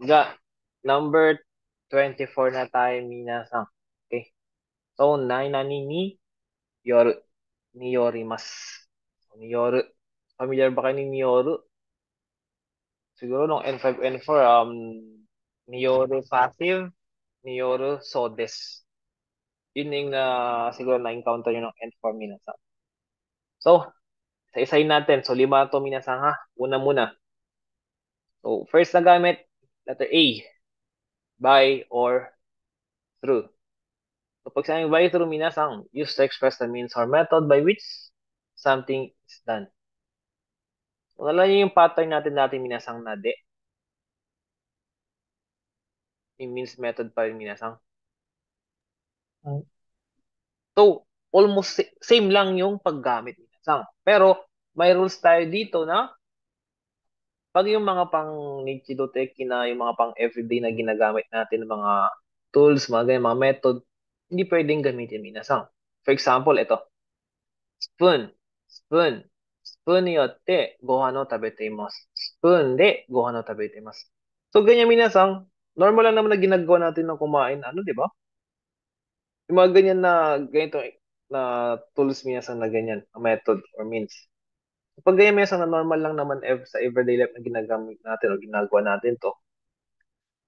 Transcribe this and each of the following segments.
Ga, number 24 na tayo, minasan. Okay. So, nani ni yoru. Niyorimasu. Niyoru. Familiar ba kayo ni Niyoru? Siguro nung N5, N4, Niyoru passive, Niyoru sodes. Yun yung siguro na-encounter nyo ng N4 minasan. So, isa-isayin natin. So, lima to minasan ha. Una muna. So, first na gamit, letter A. By or through. So, pag sinabing by through minasan, used to express the means or method by which something is done. So, alam niyo yung pattern natin minasang na de. Yung means method pa rin minasang. So, almost same lang yung paggamit minasang. Pero, may rules tayo dito na pag yung mga pang Nichido Teki na yung mga pang everyday na ginagamit natin, mga tools, mga ganyan, mga method, hindi pwedeng gamitin minasang. For example, ito. Spoon. Spoon. Spoon によってご飯を食べています。Spoon でご飯を食べています。So, ganyan minasang, normal lang naman na ginagawa natin ng kumain, ano, di ba? Yung mga ganyan na, ganito na tools minasang na ganyan, method or means. Pag ganyan minasang na normal lang naman sa everyday life na ginagamit natin o ginagawa natin to.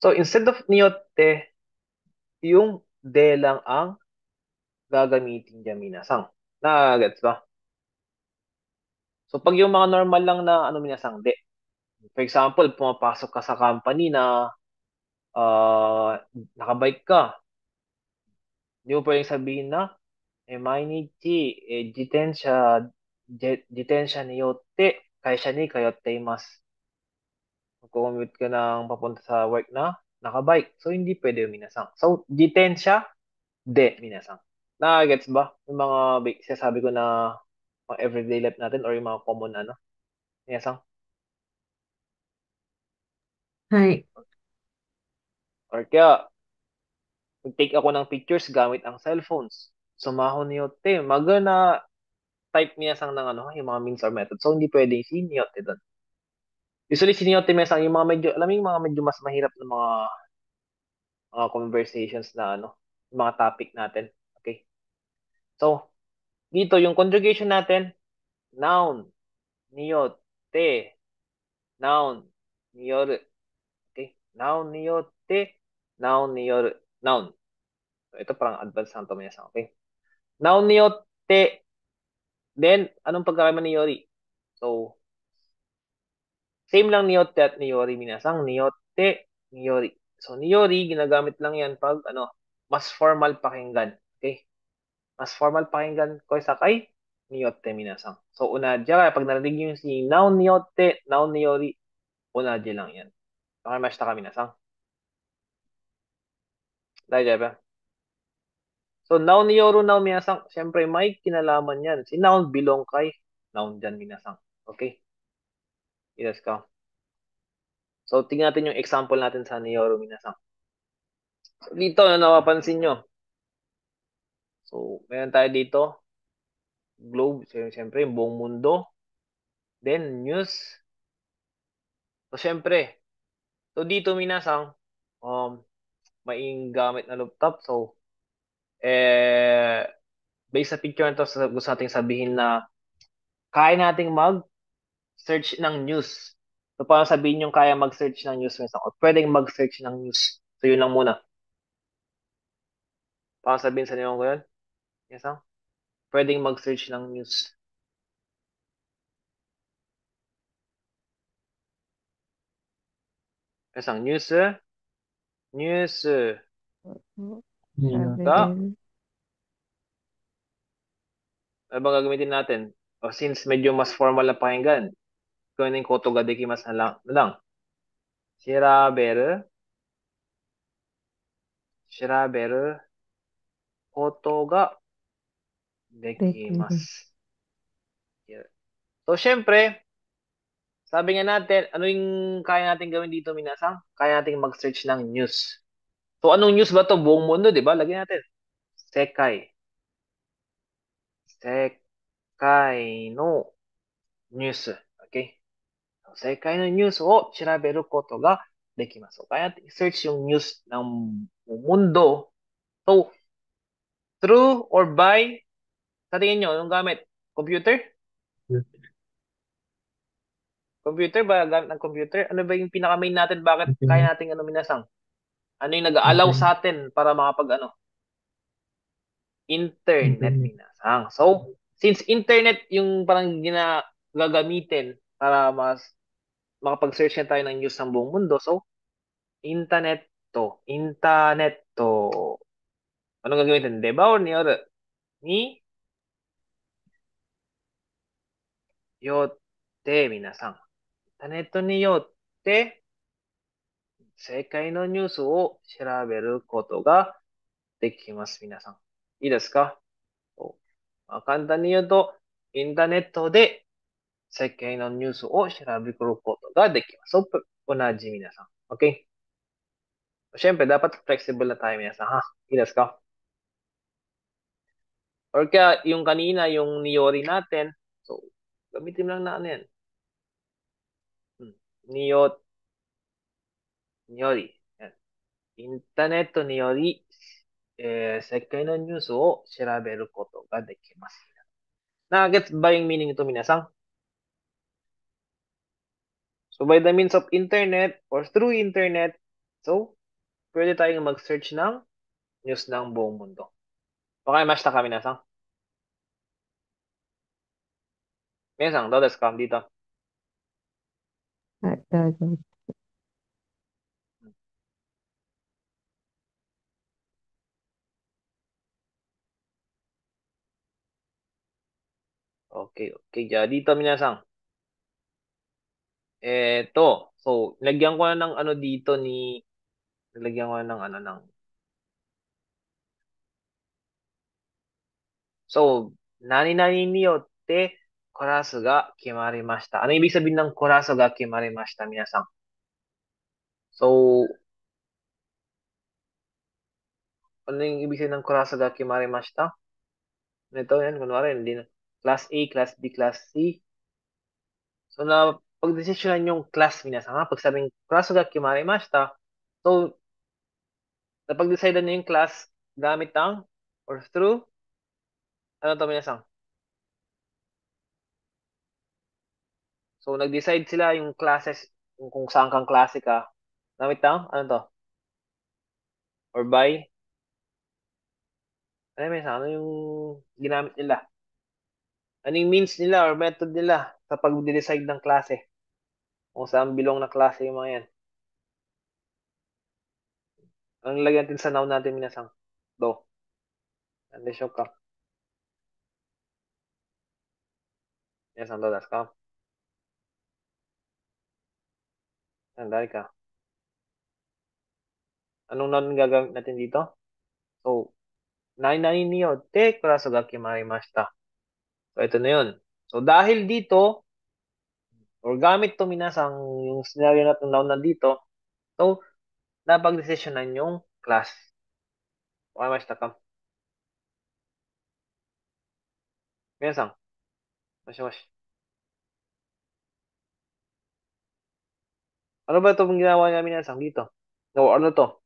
So, instead of niyotte, yung de lang ang gagamitin niya minasang. Na-gets ba? So, pag yung mga normal lang na ano minasang, de. For example, pumapasok ka sa company na nakabike ka. Hindi mo pwedeng sabihin na, mainichi, jitensya ni yotte, kaisha ni kayotte imasu. Mag-commute ka ng papunta sa work na nakabike. So, hindi pwede yung minasang. So, jitensya, de minasang. Na-gets ba? Yung mga sinasabi ko na mga everyday life natin or yung mga common ano, minasang. はい。Or kaya, mag-take ako ng pictures gamit ang cellphones. Sumahon ni yotte, magana type minasang ng ano, yung mga means or method. So, hindi pwede si niyotte doon. Usually, si niyotte minasang yung mga medyo, alam mo yung mga medyo mas mahirap na mga conversations na ano, yung mga topic natin. Okay? So, dito, yung conjugation natin, noun, niyotte, noun, niyoru. Okay? Noun, niyotte, noun, niyoru, noun. So, ito parang advanced lang ito minasang. Okay? Noun, niyotte, then, anong pagkakaiba ni yori? So, same lang niyotte at niyori minasang. Niyotte, niyori. So, niyori, ginagamit lang yan pag, ano, mas formal pakinggan. Okay? Mas formal pakinggan ko sa kay niyotte minasang. So, unadya, kaya pag narinig nyo yung si noun niyotte, noun niyori, unadya lang yan. Pakimashita ka minasang. Dahil ba? So, noun niyoru, noun minasang, syempre may kinalaman yan. Si noun belong kay noun dyan minasang. Okay? Yes ka. So, tingnan natin yung example natin sa niyoru minasang. So, dito, na napapansin nyo. So, meron tayo dito, globe, siyempre, yung buong mundo. Then, news. So, siyempre, so dito minasang, um, maing gamit na laptop. So, based sa picture na to, gusto nating sabihin na kaya nating mag-search ng news. So, paano sabihin yung kaya mag-search ng news minsan? O pwedeng mag-search ng news. So, yun lang muna. Paano sabihin sa niyo ko yun? Minsan? Pwedeng mag-search ng news. Minsan, news, news, 食べれ ka, る。ano bang gagamitin natin? O since medyo mas formal na pakinggan, gawin yung koto ga dekimasu na lang. Shiraberu, shiraberu, koto ga できる。dekimasu. Yeah. So, syempre, sabi nga natin, ano yung kaya natin gawin dito, minasang? Kaya natin mag-search ng news. So, anong news ba to? Buong mundo, di ba? Lagyan natin. Sekai. Sekai no news. Okay? So, Sekai no news o shiraberu koto ga dekimasu. Kaya search yung news ng mundo. So, through or by, sa tingin nyo, anong gamit? Computer? Computer ba? Gamit ng computer? Ano ba yung pinaka-main natin? Bakit kaya Internet. natin minasang? Ano yung nag-allow Internet. sa atin para makapag ano? Internet Internet. minasang. So, since internet yung parang gagamitin para makapag-search na tayo ng news ng buong mundo, so, internet to. Internet to. Anong gagamitin? Diba or ni or? Ni yotte minasang. Internet to ni yotte 世界のニュースを調べることができます、皆さん。いいですか？まあ、簡単に言うと、インターネットで世界のニュースを調べることができます。So, unaji minasan. Okay? Siyempre, dapat flexible na tayo minasan, ha? Iですか? Or kaya, yung kanina, yung Niyori natin, so, gamitin lang na ano yan. Niyot, Niyori. Yan. インターネットにより、世界のニュースを調べることができます。Nagets ba yung meaning ito, minasan? So, by the means of internet or through internet, so, pwede tayong mag-search ng news ng buong mundo. Okay, mashita ka, minasan? Minasan, do desu ka dito? はい、大丈夫。Okay, okay. Jadi dito, minasan. So, lagyan ko na ng ano dito lagyan ko na ng ano ng, so, nani-nani ni yotte, コラスが決まりました。Ano ibig sabihin ng コラスが決まりました、皆さん? So, ano yung ibig sabihin ng コラスが決まりました? Ito yan, kunwari, hindi na. Class A, Class B, Class C. So, na pagdesisyonan yung class, minasan, ha? Pag sabing クラスが決まりました, so, napag-decide na yung class gamit ang or through, ano to, minasan? So, nag-decide sila yung classes, kung saan kang klase ka. Gamit ang, ano to? Or by, ano minasan, ano yung ginamit nila? Ano yung means nila or method nila sa pag-decide ng klase? Kung saan bilong na klase yung mga yan. Ang lagyan natin sa noun natin, minasan? Do. Ano show ka? Minasan, do das ka? Sandali ka. Anong noun gagamit natin dito? So, nai-nai ni yotte kuraso ga kimarimashita. So, ito na yun. So, dahil dito, or gamit to minasang yung scenario natin noun na dito, so, napag-desisyonan yung class. Wakamashita ka. Minasang, mashi. Ano ba ito ginawa niya minasang dito? No, ano to?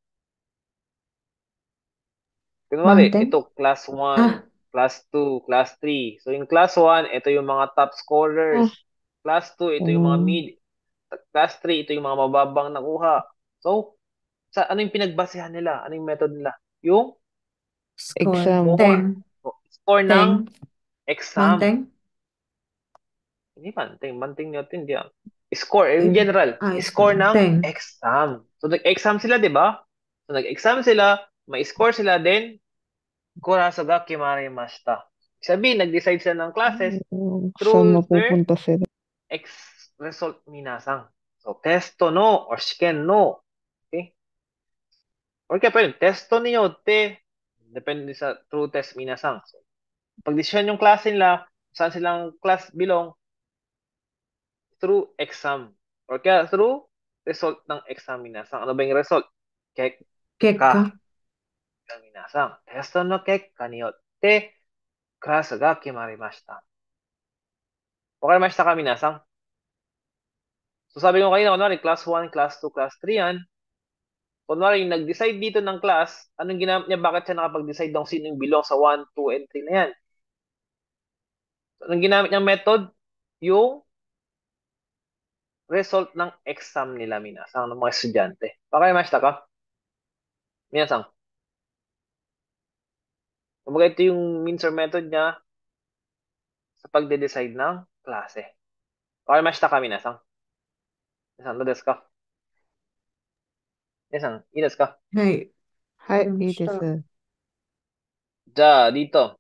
Kunwari, Mountain? ito, class 1, Ah, class 2, class 3. So, yung class 1, ito yung mga top scorers. ah, Class 2, ito yung mga um, mid. Class 3, ito yung mga mababang nakuha. So, ano yung pinagbasehan nila? Ano yung method nila? Yung score. Exam. score. Ten. So, score ng Ten. exam. Mountain? Hindi banting natin, hindi yan. Score, in general. Score Score. ng Ten. exam. So, nag-exam sila, di ba? So, nag-exam sila, may score sila din, kuraso ga kimarimashita. Sabihin, nag-decide sila ng classes Saan through their mapupunta sila? result minasang. So, testo no or shiken no. Okay? Or kaya pwede, testo niyo te. Depende sa true test minasang. So, pag-decision yung klase nila, saan silang class belong, through exam. Or kaya through result ng exam minasang. Ano ba yung result? Kekka 結果。がminasang. Testo no kekka ni yotte, クラスが決まりました。わかりましたか、皆さん。So sabi ko kanina, kunwari, class 1, class 2, class 3 yan. Kunwari, yung nag-decide dito ng class, anong ginamit niya, bakit siya nakapag-decide ng sino yung belong sa 1, 2, and 3 na yan? So, anong ginamit niyang method? Yung result ng exam nila, minasang, ng mga estudyante. Pakimashita ka? Minasang. Kumbaga, ito yung means or method niya sa pagde-decide ng klase. Pakimashita ka, minasang. Minasang, do desu ka? Minasang, ii desu ka? はい。はい、いいわかりました。です。Dito.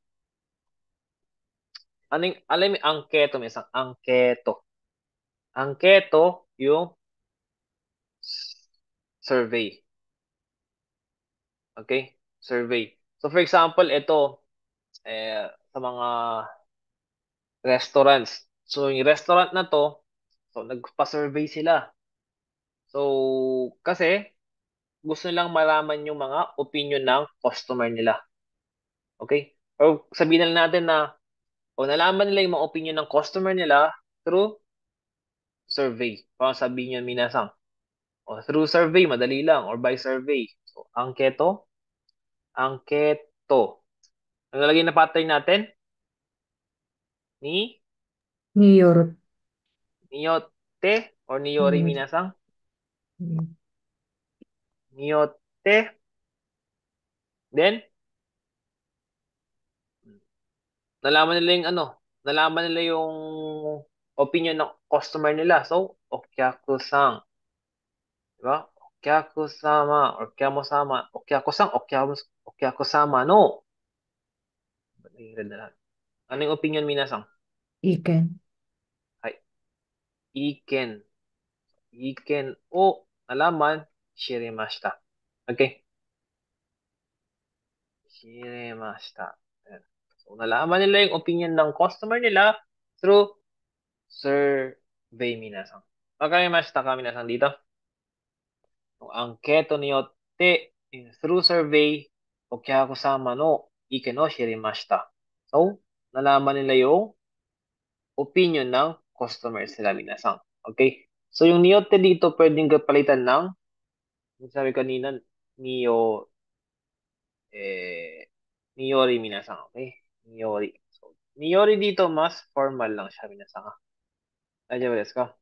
Alam mo, angketo, minasang, angketo. Angketo, yung survey. Okay? Survey. So, for example, ito, sa mga restaurants. So, yung restaurant na to, so, nagpa-survey sila. So, kasi, gusto nilang malaman yung mga opinion ng customer nila. Okay? Or sabihin na natin na, o nalaman nila yung mga opinion ng customer nila through survey. Parang sabihin niya minasang. O through survey, madali lang. Or by survey. So, angketo. Angketo. Ang nalagay na pattern natin? Ni による。niyote or に niyori よる。minasang. うん Niyote. Then, nalaman nila yung ano, nalaman nila yung opinion ng customer nila. So, okyaku-san. Diba? Okyaku-sama or kyamo-sama. Okyaku-san, okyaku-sama no. Ano yung opinion, minasang? 意見。Ay, iken. Iken o nalaman, shirimashita. Okay? Shirimashita. Ayan. So, nalaman nila yung opinion ng customer nila through survey, minasang. Wakarimashita ka, minasang, dito? Yung angketo niyotte, through survey, okyaku-sama no iken o shirimashita. So, nalaman nila yung opinion ng customers nila, minasang. Okay? So, yung niyotte dito, pwedeng palitan ng, yung sabi kanina, niyo, niyori, minasang. Okay? Niyori. So, niyori dito, mas formal lang siya, minasang. Aja ba desu ka?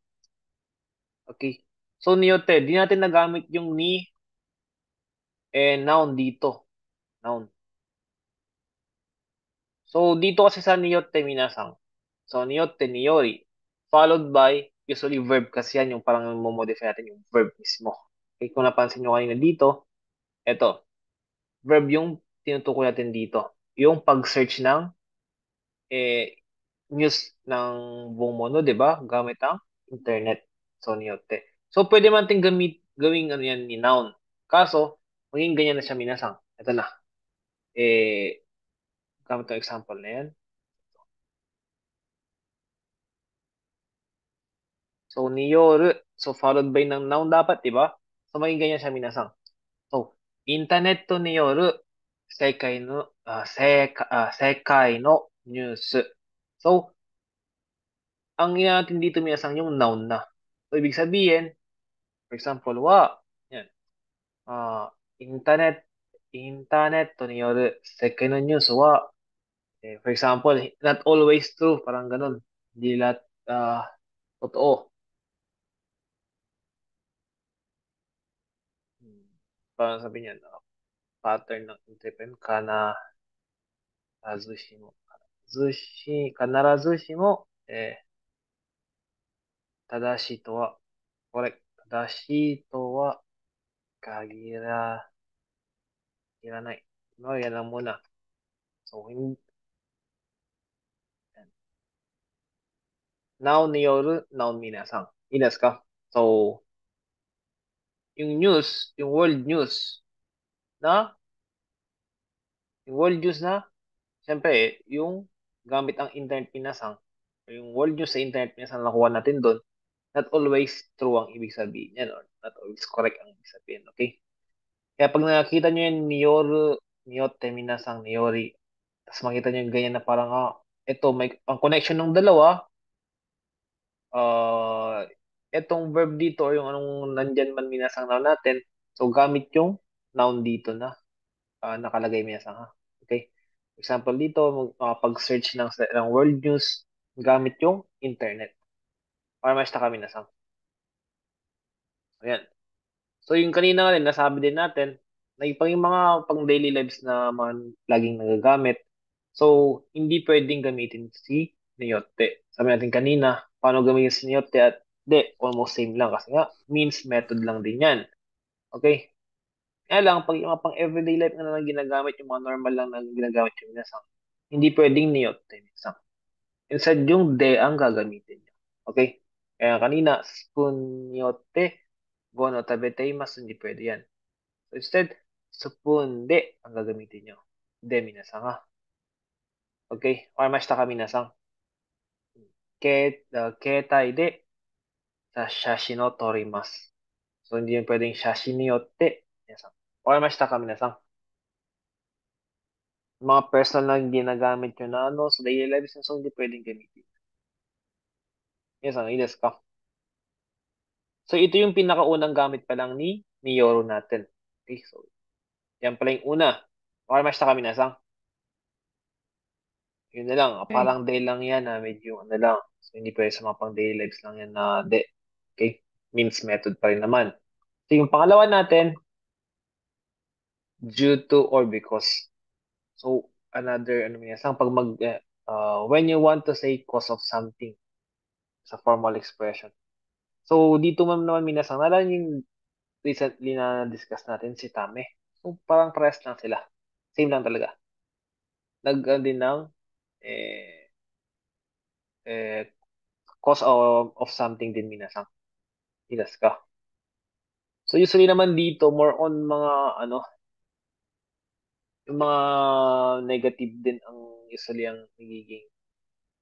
Okay. So, niyotte, di natin nagamit yung ni noun dito. Noun. So, dito kasi sa niyotte, minasang. So, niyotte, niyori. Followed by, usually verb kasi yan, yung parang momodify natin yung verb mismo. Okay, kung napansin nyo kanina dito, eto, verb yung tinutukoy natin dito. Yung pag-search ng news ng buong mundo, di ba? Gamit ang internet. So, niyotte. So, pwede man natin gawing ano yan ni noun. Kaso, maging ganyan na siya, minasang. Ito na. Gamit ang example na yan. So, niyoru. So, followed by ng noun dapat, di ba? So, maging ganyan siya, minasang. So, internet to niyoru sekai no news. So, ang natin dito, minasang, yung noun na. So, ibig sabihin, for example, yan, internet to niyoru sekai no news for example, not always true, parang ganun. Hindi lahat totoo. Parang sabi niya, pattern ng interpret, kanarazushimo, tadashi to wa, correct. Tadashi to wa, kagiranai. No, yan lang muna. So, noun niyoru, noun minasang. Inas ka? So, yung news, yung world news, na, yung world news na, siyempre, yung gamit ang internet minasang, yung world news sa internet minasang nakuha natin doon, not always true ang ibig sabihin yan, or not always correct ang ibig sabihin, okay? Kaya pag nakita nyo yung niyoru, niyote, minasang, niyori, tapos makita nyo yung ganyan na parang, ito, may, ang connection ng dalawa, uh, Etong verb dito or yung anong nandyan man minasang noun natin, so gamit yung noun dito na nakalagay minasang ha. Okay? Example dito, makapag-search ng world news gamit yung internet. Oramashita ka minasang. Ayan. So yung kanina nga rin, nasabi din natin, na yung mga pang daily lives na mga laging nagagamit, so hindi pwedeng gamitin si niyotte. Sabi natin kanina, paano gamitin si niyotte at di, almost same lang kasi nga, means method lang din yan. Okay? Kaya lang, pag yung mga pang everyday life na lang ginagamit, yung mga normal lang na ginagamit yung minasang, hindi pwedeng niyotte minasang. Instead, yung de ang gagamitin nyo. Okay? Kaya kanina, spoon niyotte, gono tabeteimasu, hindi pwede yan. So instead, spoon de ang gagamitin nyo. De minasang ha. Okay? Or mashita ka minasang. Ketai de sa shashi no torimasu. So hindi yung pwedeng shashi ni yotte. Minasang. Or mashita ka minasang. Mga personal na ginagamit nyo na ano, sa daily lives nyo, so hindi pwedeng gamitin. Minasang, ides ka. So ito yung pinakaunang gamit pa lang ni Yoro natin. Okay, so yan pala yung una. Or mashita ka minasang. Yun na lang, Okay. parang day lang yan na medyo ano lang. So, hindi pwede sa mga pang daily lives lang yan na de. Okay? Means method pa rin naman. So, yung pangalawa natin, due to or because. So, another, ano mo yan, when you want to say cause of something sa formal expression. So, dito naman minasang, nalala yung recently na discuss natin si Tame. So, parang parehas lang sila. Same lang talaga. Din ng eh, eh, cause of something din minasang. Ilas ka. So usually naman dito more on mga ano, yung mga negative din ang usually ang nagiging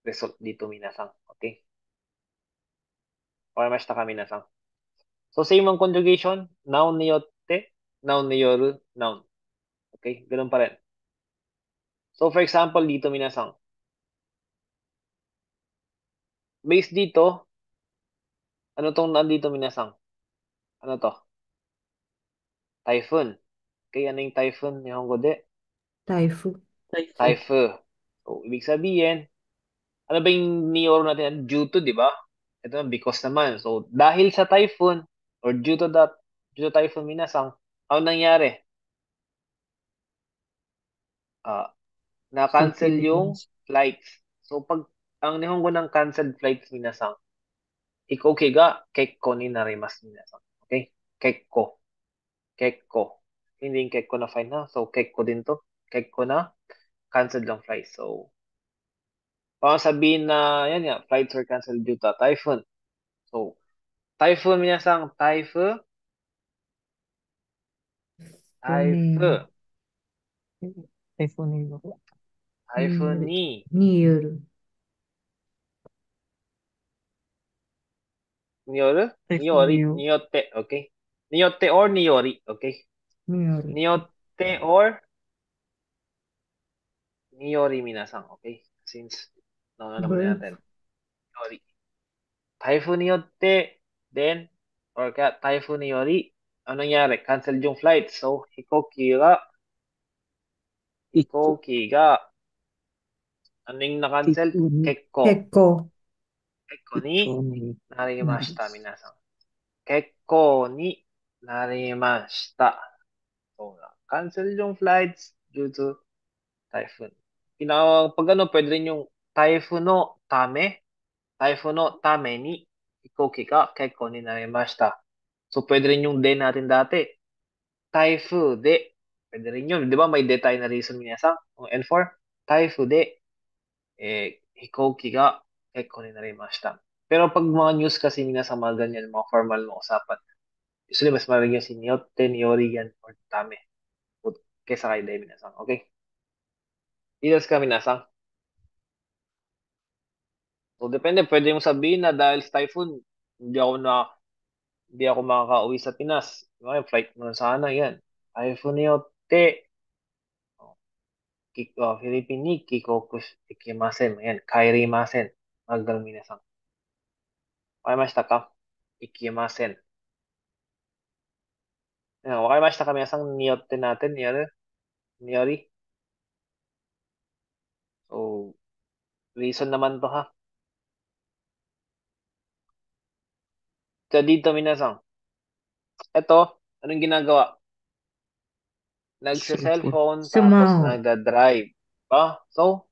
result dito minasang. Okay? Or mas taka minasang. So same ang conjugation, noun ni yotte, noun ni yoru, noun. Okay? Ganun pa rin. So for example dito minasang. Based dito, ano tong nandito minasang? Ano to? Typhoon. Okay, ano yung typhoon? Nihongo de? Typhoon. Typhoon. So, ibig sabihin, ano ba yung ni-or natin? Due to, di ba? Ito na, because naman. So, dahil sa typhoon, or due to typhoon minasang, ano nangyari? Ah, na-cancel yung Activities. flights. So, pag ang nihongo ng canceled flights minasang, ikoki ga kekko ni narimasu minasang. Okay? Kekko. Kekko. Hindi yung kekko na fine na. So, kekko din to. Kekko na canceled lang flights. So, baka sabihin na, yan nga, flights were canceled due to typhoon. So, typhoon minasang, Typhoon. typhoon, Typhoon. typhoon Ni- ni, Niyoru. niyoru, niyori, Typhoon. niyotte, okay? Niyotte or niyori, okay? Niyori. Niyotte or niyori minasang, okay? Since, nauna muna Verb. natin, niyori. Typhoon niyotte, then, or kaya typhoon niyori, ano nangyari? Cancel yung flight. So, hikoki ga, ano yung na-cancel? Kekko. Kekko. Kekko ni, narimashita, Nice. minasang. Kekko ni, narimashita. So, cancel yung flights due to typhoon. Pag ano, pwede rin yung typhoon no tame, typhoon no tame ni hikoki ga kekko ni narimashita. So, pwede rin yung de natin dati. Typhoon de. Pwede rin yun. Di ba may de tayo na reason minasa? Ang N4. Typhoon de. Hikoki ga kekko ni narimashita. Pero pag mga news kasi minasa mga ganyan, mga formal na usapan, usually mas marami yung si Nyote, Niyori yan, or Tame. Kesa kay Dai minasang. Okay? Ilas ka minasang. So, depende. Pwede mong sabihin na dahil sa typhoon, hindi ako na hindi ako makakauwi sa Pinas. Okay, flight mo na sana yan. Typhoon yote. Philippine ni kikoku ikimasen. Ayan, kairimasen. Mga ganun minasang. Okay, mashita ka. ikimasen. Ayan, wakarimashita ka minasan ni yotte natin, niyori. So, reason naman to ha. So, dito minasan. Ito, anong ginagawa? Cellphone. Nagsa-cellphone tapos Sumaho. nagda-drive. So,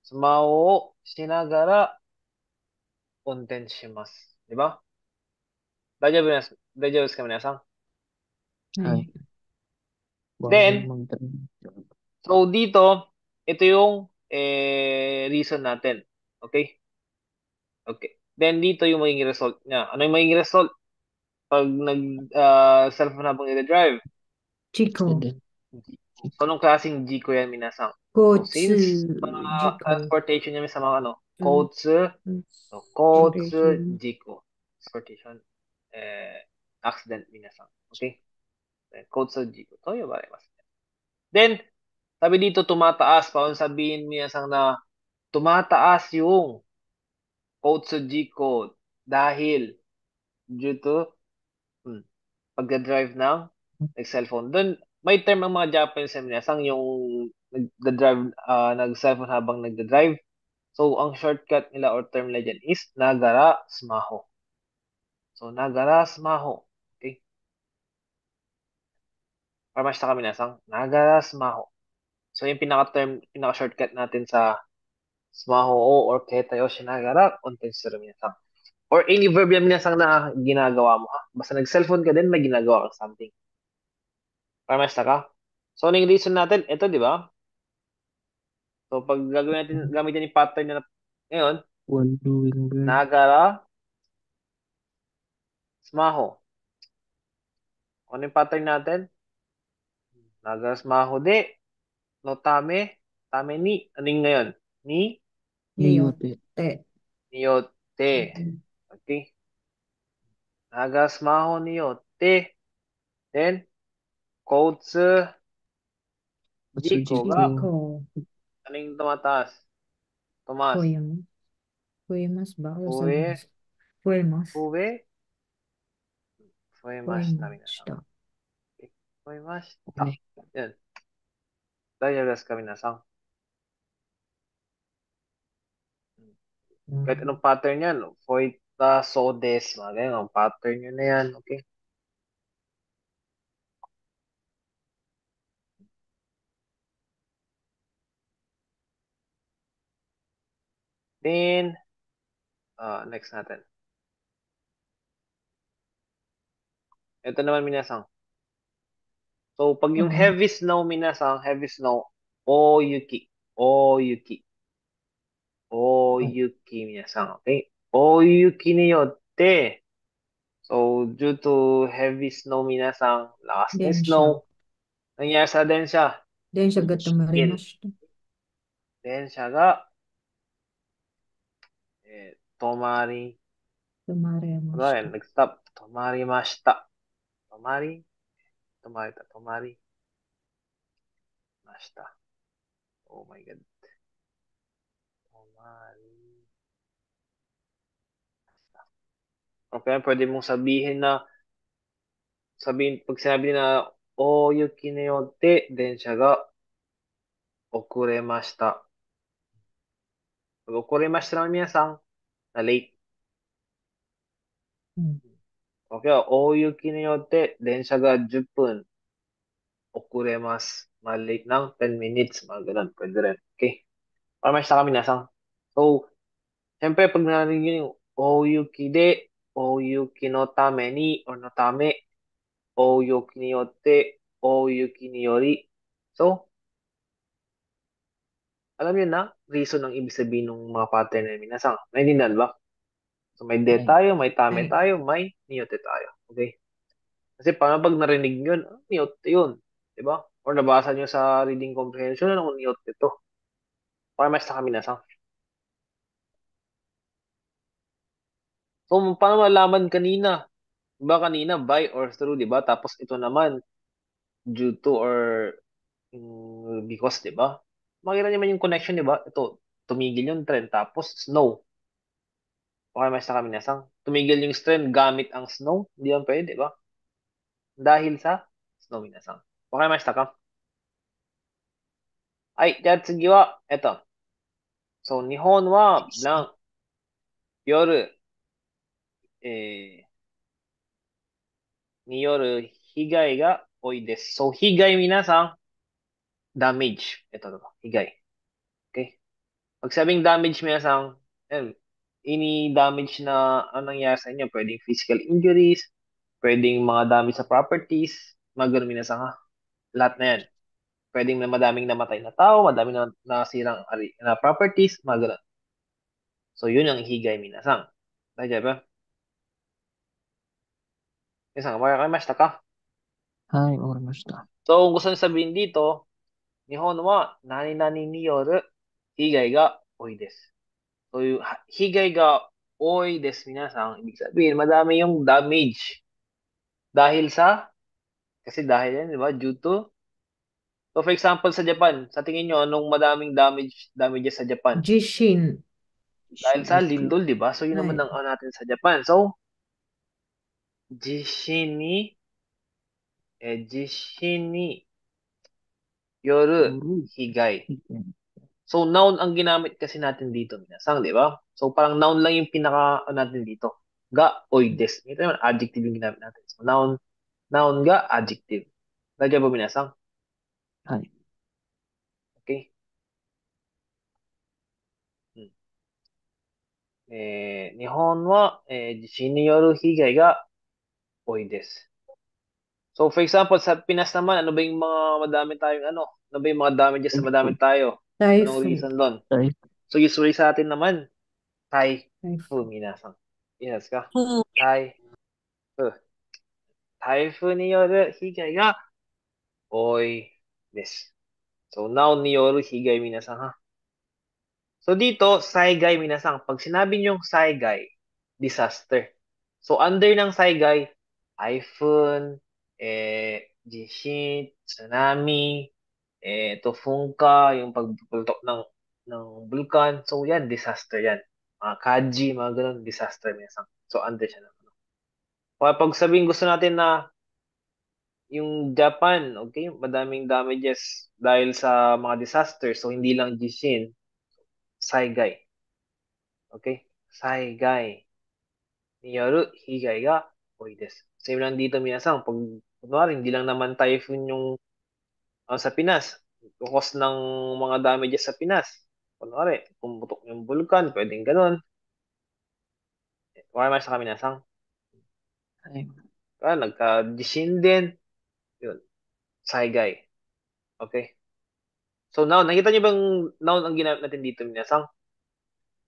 sumao, shinagara, unten shimasu. Di ba? Daijoubu desu ka minasan? Ay, Ay. bawal Then, mag-drive. so dito, ito yung reason natin. Okay? Okay. Then dito yung magiging result niya. Ano yung magiging result? Pag nag-cellphone habang nag-drive, Chico. Accident. so anong klaseng G ko yan minasang? So Kotsu. since Jiko. transportation niya sa mga kotsu, so kotsu Transportation. jiko. Transportation accident minasang. Okay? Kotsu jiko. To yung baremasu. Then, sabi dito tumataas. Paano sabihin minasang na tumataas yung kotsu jiko dahil due to pagdadrive ng cellphone. Doon, may term ang mga Japanese sa minasang yung nagda-drive, nag-cellphone habang nagda-drive. So, ang shortcut nila or term nila dyan is nagara smaho. So, nagara smaho. Okay? Paramashita kami nasang nagara smaho. So, yung pinaka-term, pinaka-shortcut natin sa smaho o or ketayo shinagara unten suru minasang. Or any verb yan minasang na ginagawa mo ha. Basta nag-cellphone ka din, may ginagawa kang something. Paramashita ka? So, ano yung reason natin? Ito, di ba? So, pag gagawin natin, gamitin yung pattern na ngayon, While doing bird. nagara smaho. Ano yung pattern natin? Nagara smaho de, no tame, tame ni. Ano yung ngayon? Ni, Niyote. Te. niyote. Okay? Nagara smaho niyote. Then, koutsu jiko ga, Jiko. ano yung tumataas? Tumas. Koyama. Koyamas ba? O Fue, sabimas? Koyamas. fue, fuemashita, minasan. Koyamashita. Okay? Fuemashita. Okay. Yan. Daijoubu desu ka, minasan? Kahit anong pattern yan, foita, sodes, mga ganyan, ang pattern yun na yan, okay? Then, next natin. Ito naman, minasang. So, pag yung Oo. heavy snow, minasang, heavy snow, o yuki, o yuki, o yuki, minasang, okay? O yuki ni yotte, so, due to heavy snow, minasang, lakas ng Densha. snow, nangyari sa densya, Densha ga in, tamarimashita. densya ga, tomari, Tamarimashita. nag-stop, tomarimashita, tomari, mashita. Oh my God. Tomari. Okay, pwede mong pag sinabi na, o yuki ne yotte, densha ga okuremashita. Pag okuremashita naman minasang, na late. Okay, o yuki ne yotte, densha ga 10分 okuremasu. Malate ng 10 minutes, mga ganun. Pwede rin. Okay. Paramashita kami minasang. So, siyempre, pag narinig nyo yung o yuki de, o yuki no tame ni, or no tame, o yuki ni yotte, o yuki ni yori. So, alam yun na, reason ang ibig sabihin ng mga pattern na minasang. Naintindihan ba? So, may de Ay. tayo, may tame Ay. tayo, may niyote tayo. Okay? Kasi paano pag narinig nyo yun, niyote yun. Diba? Or nabasa nyo sa reading comprehension, ano niyote to? Para mas na kami minasang. So, paano malaman kanina? Diba kanina, by or through, diba? Tapos ito naman, due to or because, diba? Makita naman yung connection, diba? Ito, tumigil yung trend, tapos snow. Wakarimashita ka minasan. Tumigil yung strain gamit ang snow. Hindi yan pwede, di ba? Dahil sa snow minasan. Wakarimashita ka? Ay, jatsugi wa, eto. So, Nihon wa blank, yoru, による被害が多いです。So, 被害皆さん、damage. Ito to, 被害. Okay? Pag sabing damage皆さん, any damage na ang nangyari sa inyo, pwedeng physical injuries, pwedeng mga damage sa properties, mga ganun皆sa ha. Lahat na yan. Pwedeng na madaming namatay na tao, madaming na nasirang na properties, mga ganun. So, yun ang higay minasan. Daijoubu ba? Minasan, wakarimashita ka? はい、わかりました。 So, kung gusto nyo sabihin dito, 日本は何々による被害が多いです。そういう被害が多いです。皆さん、ibig sabihin, madami yung damage. Dahil sa, kasi dahil yan, di ba? Due to, so for example, sa Japan, sa tingin nyo, anong madaming damages sa Japan? Jishin. Dahil sa lindol, di ba? So yun naman ang natin sa Japan. So, jishin ni yoru higay. So, noun ang ginamit kasi natin dito, minasang, di ba? So, parang noun lang yung pinaka natin dito. Ga, oy, des. Ito naman, adjective yung ginamit natin. So, noun ga, adjective. Radya ba, minasang? はい。 Okay. 日本は、地震による被害が多いです。So, for example, sa Pinas naman, ano ba yung mga madami tayong ano? Ano ba yung mga damages na madami tayo? Anong Typhoon. reason doon? はい。 So, usually sa atin naman, typhoon, Typhoon. minasang. Yes ka? Typhoon. 台風による被害が多いです。So, noun による被害皆さんha. So, dito, saigay minasang. Pag sinabi niyong saigay, disaster. So, under ng saigay, typhoon, jishin, tsunami, tofunka, yung pagpultok ng bulkan. So, yan, disaster yan. Mga kaji, mga ganun, disaster minasang. So, under siya ng ano. Pag sabihin gusto natin na yung Japan, okay, madaming damages dahil sa mga disaster. So, hindi lang jishin, saigai. Okay? Saigai ni yoru higai ga toy desu. Same lang dito minasang, pag kunwari, hindi lang naman typhoon yung sa Pinas. Cause ng mga damages sa Pinas. Kunwari, pumutok yung vulkan, pwedeng ganun. Wala man sa kaminasang. はい。 Kaya nagka-jishin din. Yun. Saigai. Okay? So, noun. Nakita niyo bang noun ang ginamit natin dito, minasang?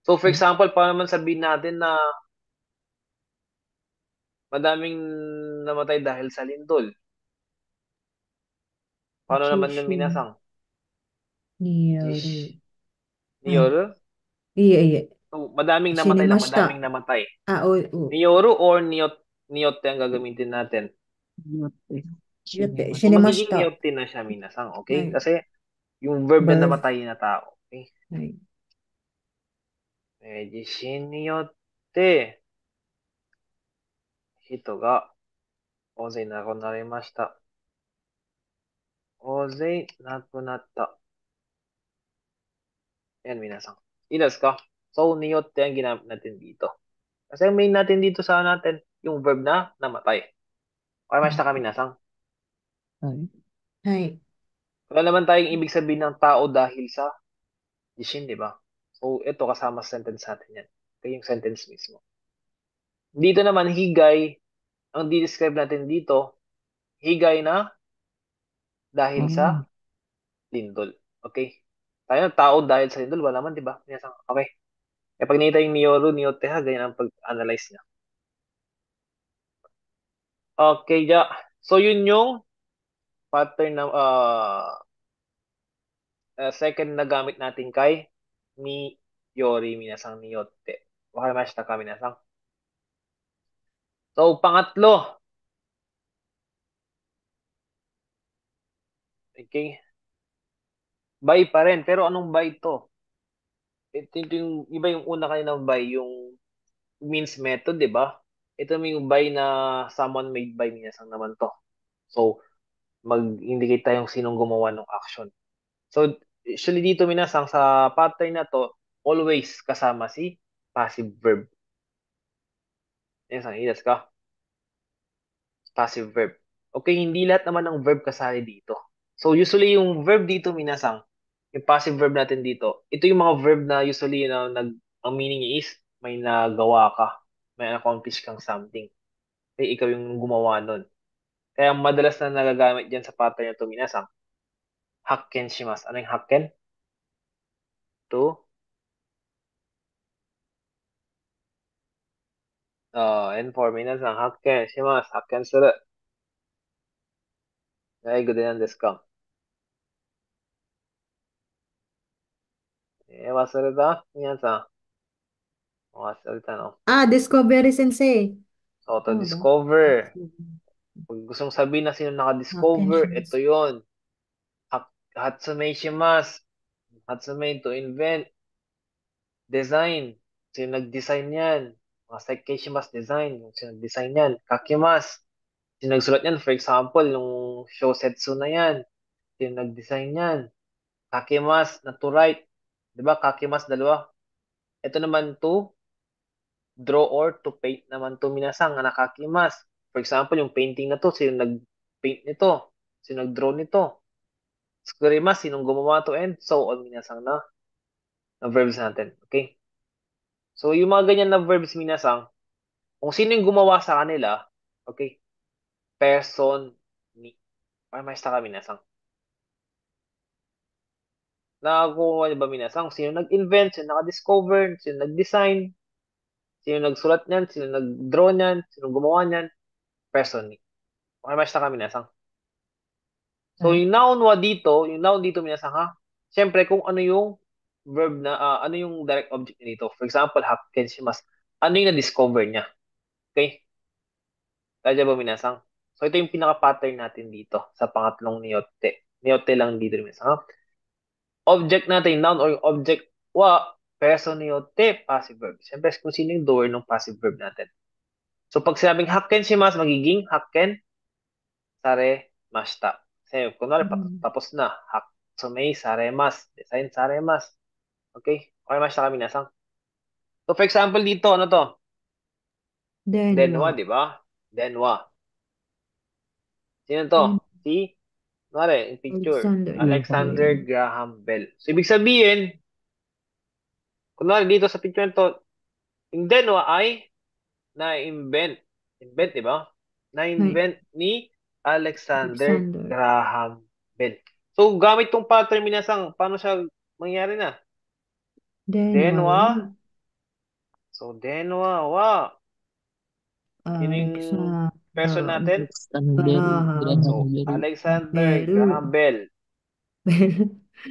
So, for example, paano naman sabihin natin na madaming namatay dahil sa lindol? Paano naman yung Jishin minasang? ni yoru. Niyoru? Iya. So, madaming namatay lang, Shinemashita. madaming namatay. Oo. Niyoru or niyotte ang gagamitin natin? によって、 Yotte. そのmagiging Shinemashita. niyotte na siya, minasang. Okay? Ay. Kasi, yung verb na Verb. namatay na tao. Okay? Ay. Jishin niyotte, hito ga, ozei nakunnarimashita. Ozei nakunatta. Yan, minasang. Idas ka? So, niyotte ang ginamit natin dito. Kasi ang main natin dito sa natin, yung verb na namatay. Okay, mas kami minasang. はい。 Ay. Wala naman tayong ibig sabihin ng tao dahil sa jishin, di ba? So, ito kasama sa sentence natin yan. Ito yung sentence mismo. Dito naman, higay, ang di-describe natin dito, higay na dahil sa lindol. Okay? Tayo, tao dahil sa lindol, wala naman, di ba? Minasang, okay. Kaya pag nakita yung niyoru, niyoteha, ganyan ang pag-analyze niya. Okay, ja. So, yun yung pattern na second na gamit natin kay ni Yori minasang niyotte. Wakarimashita ka minasang. So, pangatlo. Okay. By pa rin. Pero anong by to? Ito yung, iba yung una kanina by, yung means method, di ba? Ito may by na someone made by minasang naman to. So, mag-indicate tayong sinong gumawa ng action. So, usually dito minasang sa pattern na to, always kasama si passive verb. Minasang, ilas ka? Passive verb. Okay, hindi lahat naman ng verb kasali dito. So, usually yung verb dito minasang, yung passive verb natin dito, ito yung mga verb na usually ang meaning niya is may nagawa ka, may accomplish kang something. Okay, ikaw yung gumawa nun. Kaya madalas na nagagamit dyan sa pattern na ito minasang, hakken shimasu. Ano yung hakken? To and for 皆さん発見します。発見する。はい、good なんですか。忘れた皆さん。忘れたの。Discovery Sensei. So, to Tama ba? discover. Kung gusto mong sabihin na sino naka-discover, Hakken ito yon. Hatsume shimasu. Hatsume to invent. Design. Sino nag-design yan? Mga sekkei shimasu design. Sino nag-design yan? Kakimasu. Sino nagsulat yan? For example, yung Shosetsu na yan. Sino nag-design yan? Kakimasu na to write. Diba? Kakimasu dalawa. Ito naman to draw or to paint naman to minasang na nakakimasu. For example, yung painting na to, sino nag-paint nito? Sino nag-draw nito? Sukurimasu, sinong gumawa to and so on minasang na verbs natin. Okay? So, yung mga ganyan na verbs minasang, kung sino yung gumawa sa kanila, okay? Person, ni. Ay, may ka minasang. Nakakuha niyo ba minasang? Sino nag-invent, sino naka-discover, sino nag-design, sino nagsulat niyan, sino nag-draw niyan, sino gumawa niyan, person ni. Okay, may ka minasang. So, yung noun dito minasang ha? Siyempre, kung ano yung verb na, ano yung direct object nito. For example, hakken shimasu. Ano yung na-discover niya? Okay? Kaya ba minasang? So, ito yung pinaka-pattern natin dito sa pangatlong niyote. Niyote lang dito minasang ha? Object natin, noun or object wa, person niyote, passive verb. Siyempre, kung sino yung doer ng passive verb natin. So, pag sinabing hakken shimasu, magiging hakken saremashita. Kasi, kunwari, tapos na. Hatsume saremasu. Design saremasu. Okay? Okay, mas kami nasang. So, for example, dito, ano to? Denwa, di ba? Denwa. Sino to? Si, kunwari, in picture, Alexander Graham Bell. So, ibig sabihin, kunwari, dito sa picture to, yung Denwa ay na-invent. Invent, di ba? Na-invent ni Alexander Graham Bell. So, gamit tong pattern minasang, paano siya mangyari na? Denwa. So, Denwa, wa. Yun yung person natin? So, Alexander Graham Bell.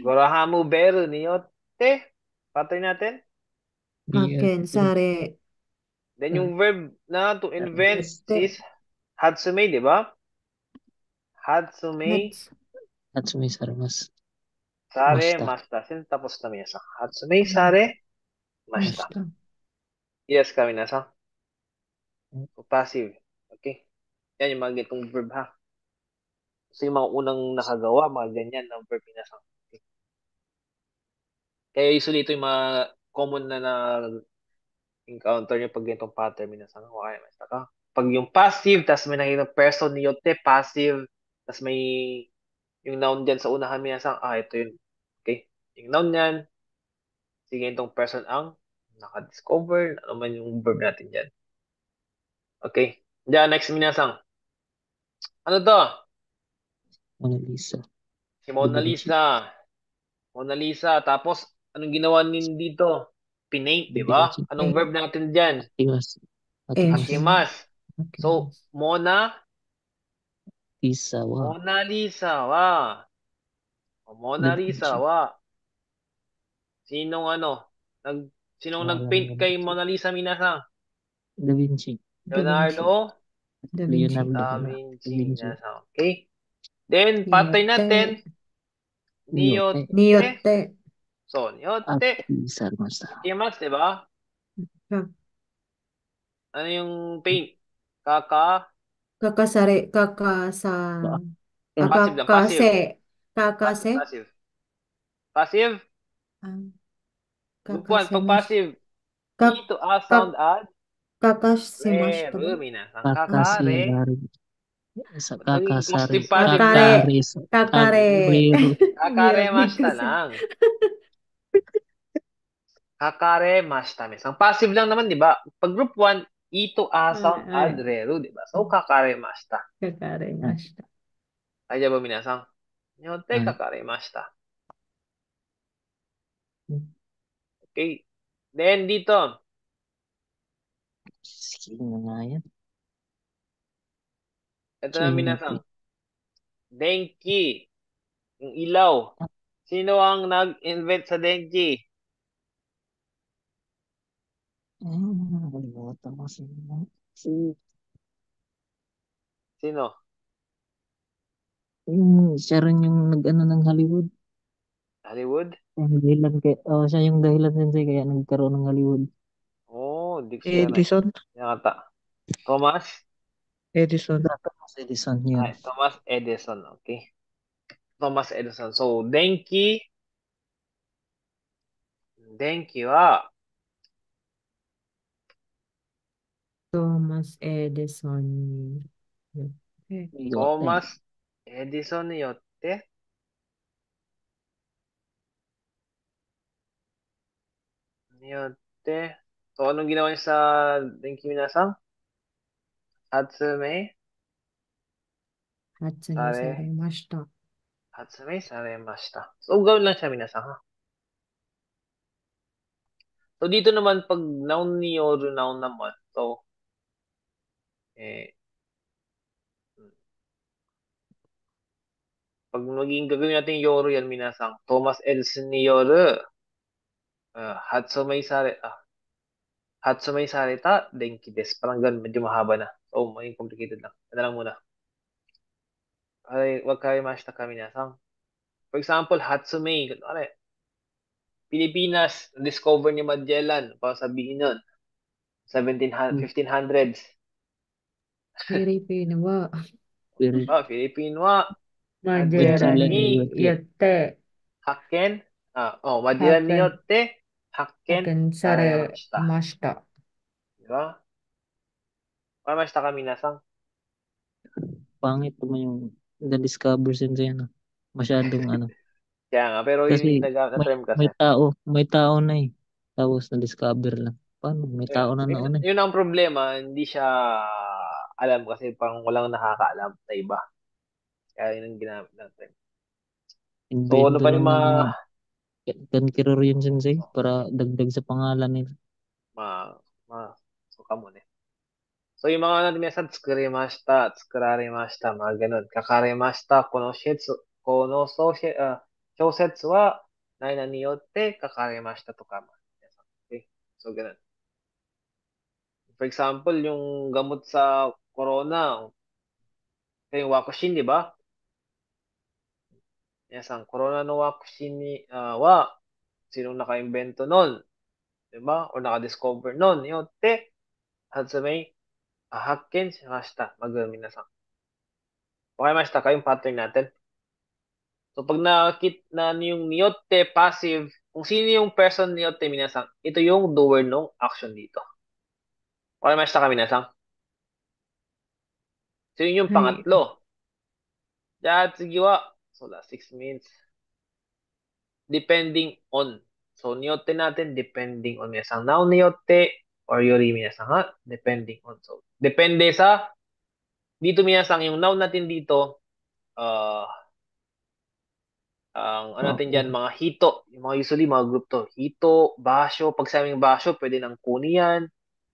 Gorahamu Beru niyotte. Pattern natin? Hakken sare. Then yung verb na to invent is Hatsume, di ba? Hatsume saremasu. saremashita. Tapos na minasang. Hatsume saremashita. Yes, kami nasa. So, passive. Okay. Yan yung mga ganitong verb ha. So, yung mga unang nakagawa, mga ganyan ng verb minasang. Okay. Kaya usually ito yung mga common na encounter nyo pag ganitong pattern minasang. Okay, mas ka. Pag yung passive, tas may nakikita person niyote, passive, tas may yung noun dyan sa unahan minasang, ito yun. Okay? Yung noun yan, sige itong person ang naka-discover, ano man yung verb natin dyan. Okay? Diyan, next minasang. Ano to? Mona Lisa. Si Mona Lisa. Mona Lisa. Tapos, anong ginawa nin dito? Pinaint, di ba? Anong verb natin dyan? Hakimas. So, Mona Lisa wa. Mona Lisa wa. Mona Lisa wa. Sinong nag-paint kay Mona Lisa minasang? Da Vinci. Leonardo da Vinci minasang. Okay? Then, pattern natin, niyote. So, niyote. Hakimasu, di ba? Ano yung paint? Kaka, Kakasare, kakasa, Ka- passive lang, passive. kakase, Passive. Passive, ah, group 1, pag kakasemash, passive, kak, E to A kak, sound add, kakasemash ba? reru, minasang Ah, kakare. Kakasirari. Sa Naging kakasari. positive passive na. kakare, Kakaris. kakare. Kagriru. Kakare Hirap mashita nito. lang. Kakare mashita. Ang passive lang naman, di ba? Pag group 1, E to A sound add, Ay, reru, di ba? So, kakare mashita. Ah, kakarimashita. Kaya ba minasang? Nyote ah. kakare mashita. Okay. Then, dito. Sige na nga yan. Ito na Chinity. minasang. Denki. Yung ilaw. Sino ang nag-invent sa Denki? Nakalimutan ko si Sino? siya rin yung nag-ano ng Hollywood. Hollywood? Siya yung dahilan sensei kaya nagkaroon ng Hollywood. Oh, di ko siya na. Edison. Yata. Thomas? Edison. Thomas Edison yun. Ay, Thomas Edison. Okay. Thomas Edison. So, Denki. Denki wa, Thomas Edison. Okay. Thomas Edison によって、so anong ginawa niya sa Denki Minasang? Hatsume? Hatsume saremashita. Hatsume saremashita. So, gawin lang siya Minasang, ha? So, dito naman, pag noun ni Yoru, noun naman. So, eh, pag maging gagawin natin Yoru yan, Minasang. Thomas Edison ni Yoru. Hatsume Hatsume sareta, Denki desu. Parang ganun, medyo mahaba na. So, maging complicated lang. Ano lang muna. Ay, wag kayo mashita kami minasang. For example, Hatsume. Ano, Pilipinas, discover ni Magellan. Para sabihin nun. 1500s. Filipino wa. Filipino wa. Magellan Magellan ni ni yotte. Hakken. Magellan ni yotte. Hakken Hakken saremashita. saremashita. Diba? Para mashita kami minasang. Pangit naman yung na-discover sensei ano. Masyadong ano. Kaya nga, pero yun Kasi yung na-term kasi. may tao na eh. Tapos na-discover lang. Paano? May tao na nauna eh. Yun ang problema, hindi siya alam kasi parang walang nakakaalam sa iba. Kaya yun ang ginamit natin. So, ano Invento ba lang yung mga ng Kankiror yun sensei para dagdag sa pangalan nila. suka mo na. So, yung mga natin minsan, tsukurimashita, tsukurarimashita, mga ganun. Kakarimashita, shousetsu wa, nai ni yotte, kakarimashita to kama. Okay? So, ganun. For example, yung gamot sa corona, yung wakushin, di ba? Ang corona no wakushin wa, sinong naka-invento nun? Di ba? O naka-discover nun? Yotte, hatsume, hakken shimashita. Magami na sa. Okay, mashita kayong pattern natin. So, pag nakakit na yung niyotte passive, kung sino yung person niyotte minasang, ito yung doer ng action dito. Okay, mashita ka minasang. So, yun yung Hay. pangatlo. Jatsugiwa. So, last 6 minutes. Depending on. So, niyotte natin, depending on minasang. Noun niyotte or yori minasang, ha? Depending on. So, depende sa, dito minasang, yung noun natin dito, ang ano natin dyan, mga hito. Yung mga usually, mga group to. Hito, basyo. Pag sabing basyo, pwede ng kuni yan.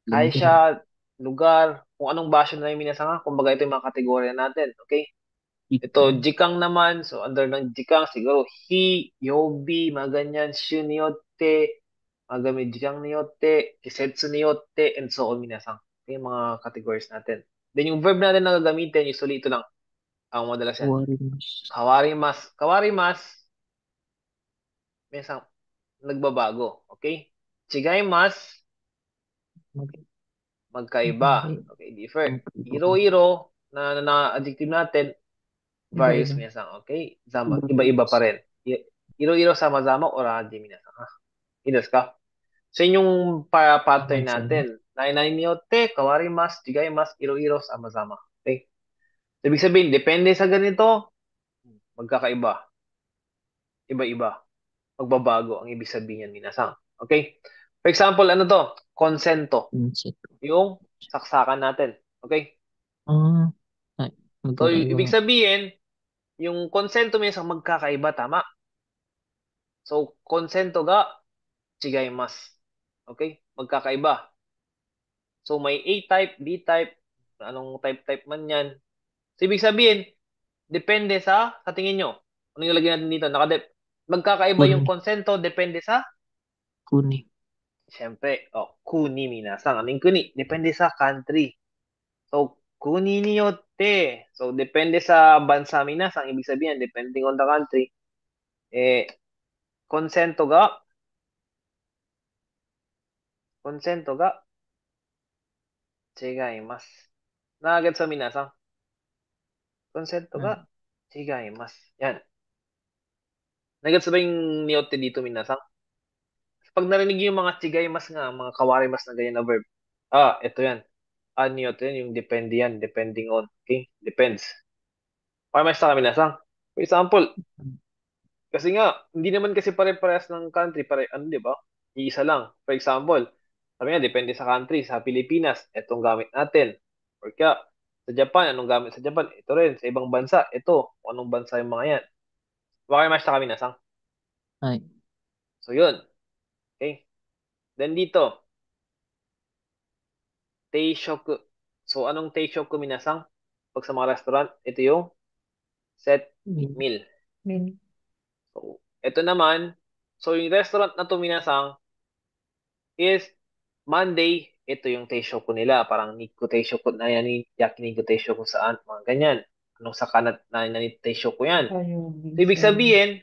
Kaisha, lugar. Kung anong basyo na yung minasanga. Kumbaga ito yung mga kategorya natin. Okay? Ito, jikang naman. So, under ng jikang, siguro, hi, yobi, mga ganyan, shu niyotte, mga gamit jikang niyotte, kisetsu niyotte, and so on minasang. Okay, yung mga categories natin. Then, yung verb natin na gagamitin, usually ito lang. Ang madalas yan. Kawarimas. Kawarimas, minsan nagbabago. Okay? Chigaimas, magkaiba. Hindi. Okay, differ. Iro-iro na adjective natin, various Iba-iba. minasang. Okay? Iba-iba pa rin. Iro-iro sama-sama oradi minasang. Idas ka? So, yun yung pattern natin. Nainay niyote, kawarimas, jigaimas, iro-iro, sama-sama. Okay? So, ibig sabihin, depende sa ganito, magkakaiba. Iba-iba. Magbabago ang ibig sabihin yan, minasang. Okay? For example, ano to? Konsento. Yung saksakan natin. Okay? Ay, So, magkakaiba ibig nga. sabihin, yung konsento minsan magkakaiba, tama? So, konsento ga, jigaimas. Okay? Magkakaiba. So, may A-type, B-type, anong type-type man yan. So, ibig sabihin, depende sa tingin nyo. Ano yung lagyan natin dito? Magkakaiba yung konsento, depende sa? Kuni. Siyempre, kuni minasang. Ano yung kuni? Depende sa country. So, kuni niyote. So, depende sa bansa minasang. Ibig sabihin, depending on the country. Konsento ga? Konsento ga? Chigaimasu. Nagagad sa minasang? Konsento ga? Chigaimasu. Yan. Nagagad sa ba yung niyote dito minasang? Pag narinig yung mga chigaimasu nga, mga kawarimas na ganyan na verb, ito yan. Niyote yan, yung depende yan, depending on. Okay? Depends. Kawarimas na kami nasang. For example, kasi nga, hindi naman kasi pare-parehas ng country, di ba? Iisa lang. For example, sabi nga, depende sa country. Sa Pilipinas, itong gamit natin. Or kaya, sa Japan, anong gamit sa Japan? Ito rin. Sa ibang bansa, ito. Kung anong bansa yung mga yan. Wakarimasu na kami nasang. Ay. So, yun. Okay? Then dito, teishoku. So, anong teishoku minasang? Pag sa mga restaurant, ito yung set meal. So, ito naman, so yung restaurant na to minasang is Monday, ito yung teishoku nila. Parang Nikko teishoku na yan, yakiniku teishoku saan, mga ganyan. Anong sa kanat na teishoku yan. So, ibig sabihin,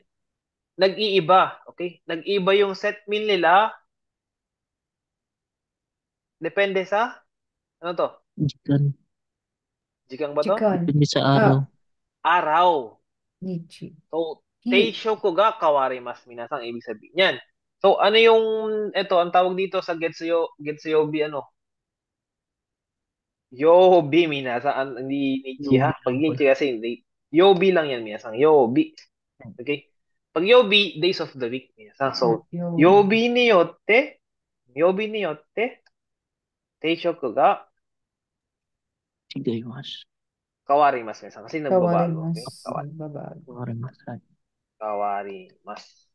nag-iiba. Okay? Nag-iiba yung set meal nila. Depende sa, ano to? Jikan. Jikang ba to? Depende sa araw. Araw. Nichi. So, teishoku ga kawarimasu minasang, ibig sabihin yan. So, ano yung, ito, ang tawag dito sa Getsuyobi, ano? Yobi minasang, hindi Nichi ha? Pag Nichi kasi hindi. Yobi lang yan minasang, Yobi. Okay? Pag Yobi, days of the week minasang. So, Yobi niyotte, teishoku ga Chigaimasu. kawarimasu minasang. Kasi nagbabago. Okay? Kawarimasu. Kawarimasu.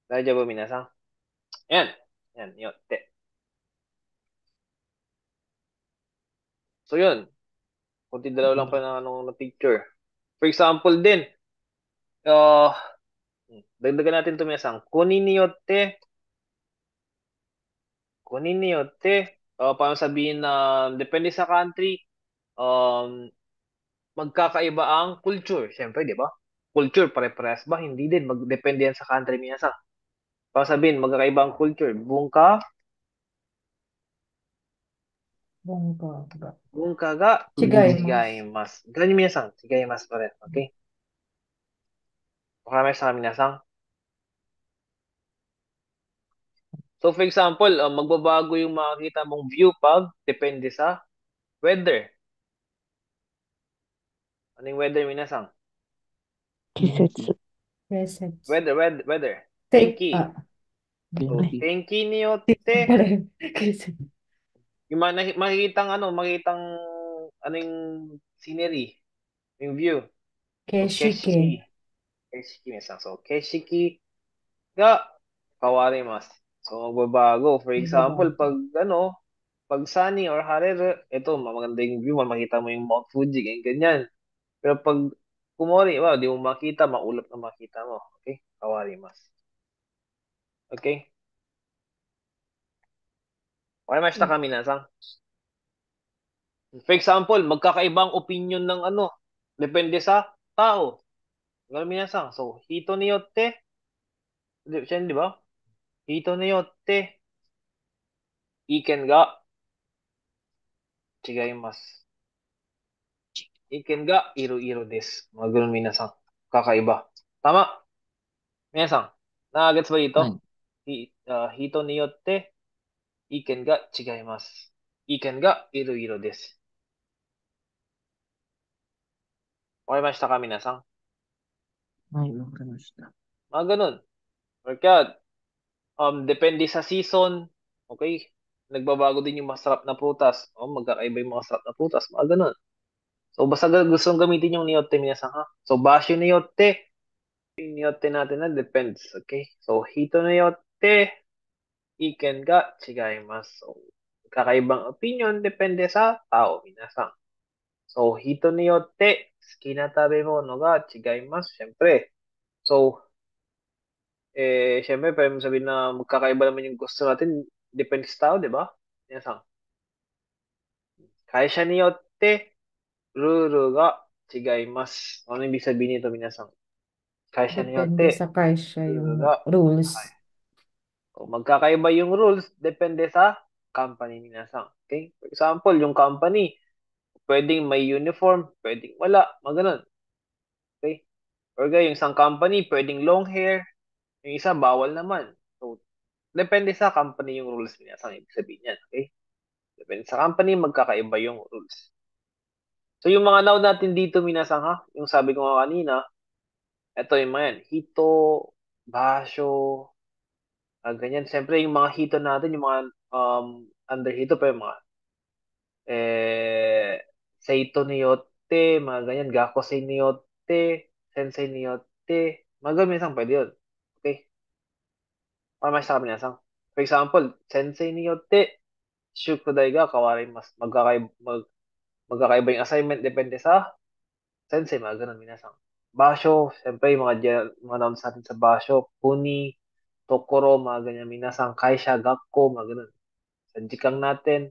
Daijoubu minasang. Yan. Yan, yotte. So, yun. Kunti dalaw lang pa na picture. For example din, dagdagan natin ito minasang. Kuni ni yotte, paano sabihin na depende sa country, magkakaiba ang culture. Siyempre, di ba? Culture, pare-parehas ba? Hindi din. Magdepende yan sa country minasang. Paano sabihin, magkakaiba ang culture. Bungka ga chigaimasu. Ganyan minasang. Chigaimasu pa rin. Okay? Baka may sa minasang. So, for example, magbabago yung makikita mong view pag depende sa weather. Ano yung weather, minasang? Kisetsu. Weather. Tenki. So, tenki niyotte. Yung makikitang yung scenery, yung view. Keshiki. Keshiki minasang. So, keshiki ga kawarimasu. So, magbabago. For example, pag sunny or harere, ito, maganda yung view, makita mo yung Mount Fuji, ganyan. Pero pag kumori, di mo makita, maulap na makita mo. Okay? Kawarimasu. Okay? Kawarimasu na kami nasang. For example, magkakaibang opinion ng depende sa tao. Ganun minasang. So, hito niyotte, di ba? Hito niyotte, iken ga chigaimasu. Iken ga iro-iro desu. Mga ganun, minasan. Kakaiba. Tama? Minasan, na-gets ba dito? Ay, Hito ni yotte, iken ga chigaimasu. Iken ga iro-iro desu. Okamashita ka, minasan? wakarimashita. Mga ganun. Or kaya, depende sa season. Okay? Nagbabago din yung masarap na prutas. Magkakaiba yung mga masarap na prutas. Mga ganun. So, basta gusto mong gamitin yung niyotte, minasan, ha? So, basyo niyotte, yung niyotte natin na depends. Okay? So, hito niyotte, iken ga chigaimasu. So, kakaibang opinion depende sa tao, minasan. So, hito niyotte, suki na tabemono ga chigaimasu. Siyempre. So, siyempre, pwede mo sabihin na magkakaiba naman yung gusto natin. Depende sa tao, di ba? Minasan. Kaisha niyotte, ruru ga chigaimasu. Ano ibig sabihin nito, minasan? Kaisha Depende niyotte, sa kaisya ruru yung ga. rules. So, magkakaiba yung rules depende sa company minasan. Okay? For example, yung company, pwedeng may uniform, pwedeng wala, mga ganun. Okay? Or yung isang company, pwedeng long hair, yung isa bawal naman. So, depende sa company yung rules minasan. Ibig sabihin yan. Okay? Depende sa company, magkakaiba yung rules. So, yung mga noun natin dito minasan, ha? Yung sabi ko nga kanina, ito yung mga yan. Hito, basyo, ganyan. Siyempre, yung mga hito natin, yung mga under hito pa yung mga seito niyotte, mga ganyan, gakosei niyotte, sensei niyotte, mga ganyan, minsan pwede yun. Okay? Para mas sabi niya, for example, sensei niyotte, shukudai ga kawarimasu. Magkakaiba yung assignment, depende sa sensei, mga ganun, minasang. Basyo, siyempre, yung mga nouns natin sa basyo, kuni, tokoro, mga ganyan, minasang, kaisha, gakko, mga ganun. Sa jikang natin,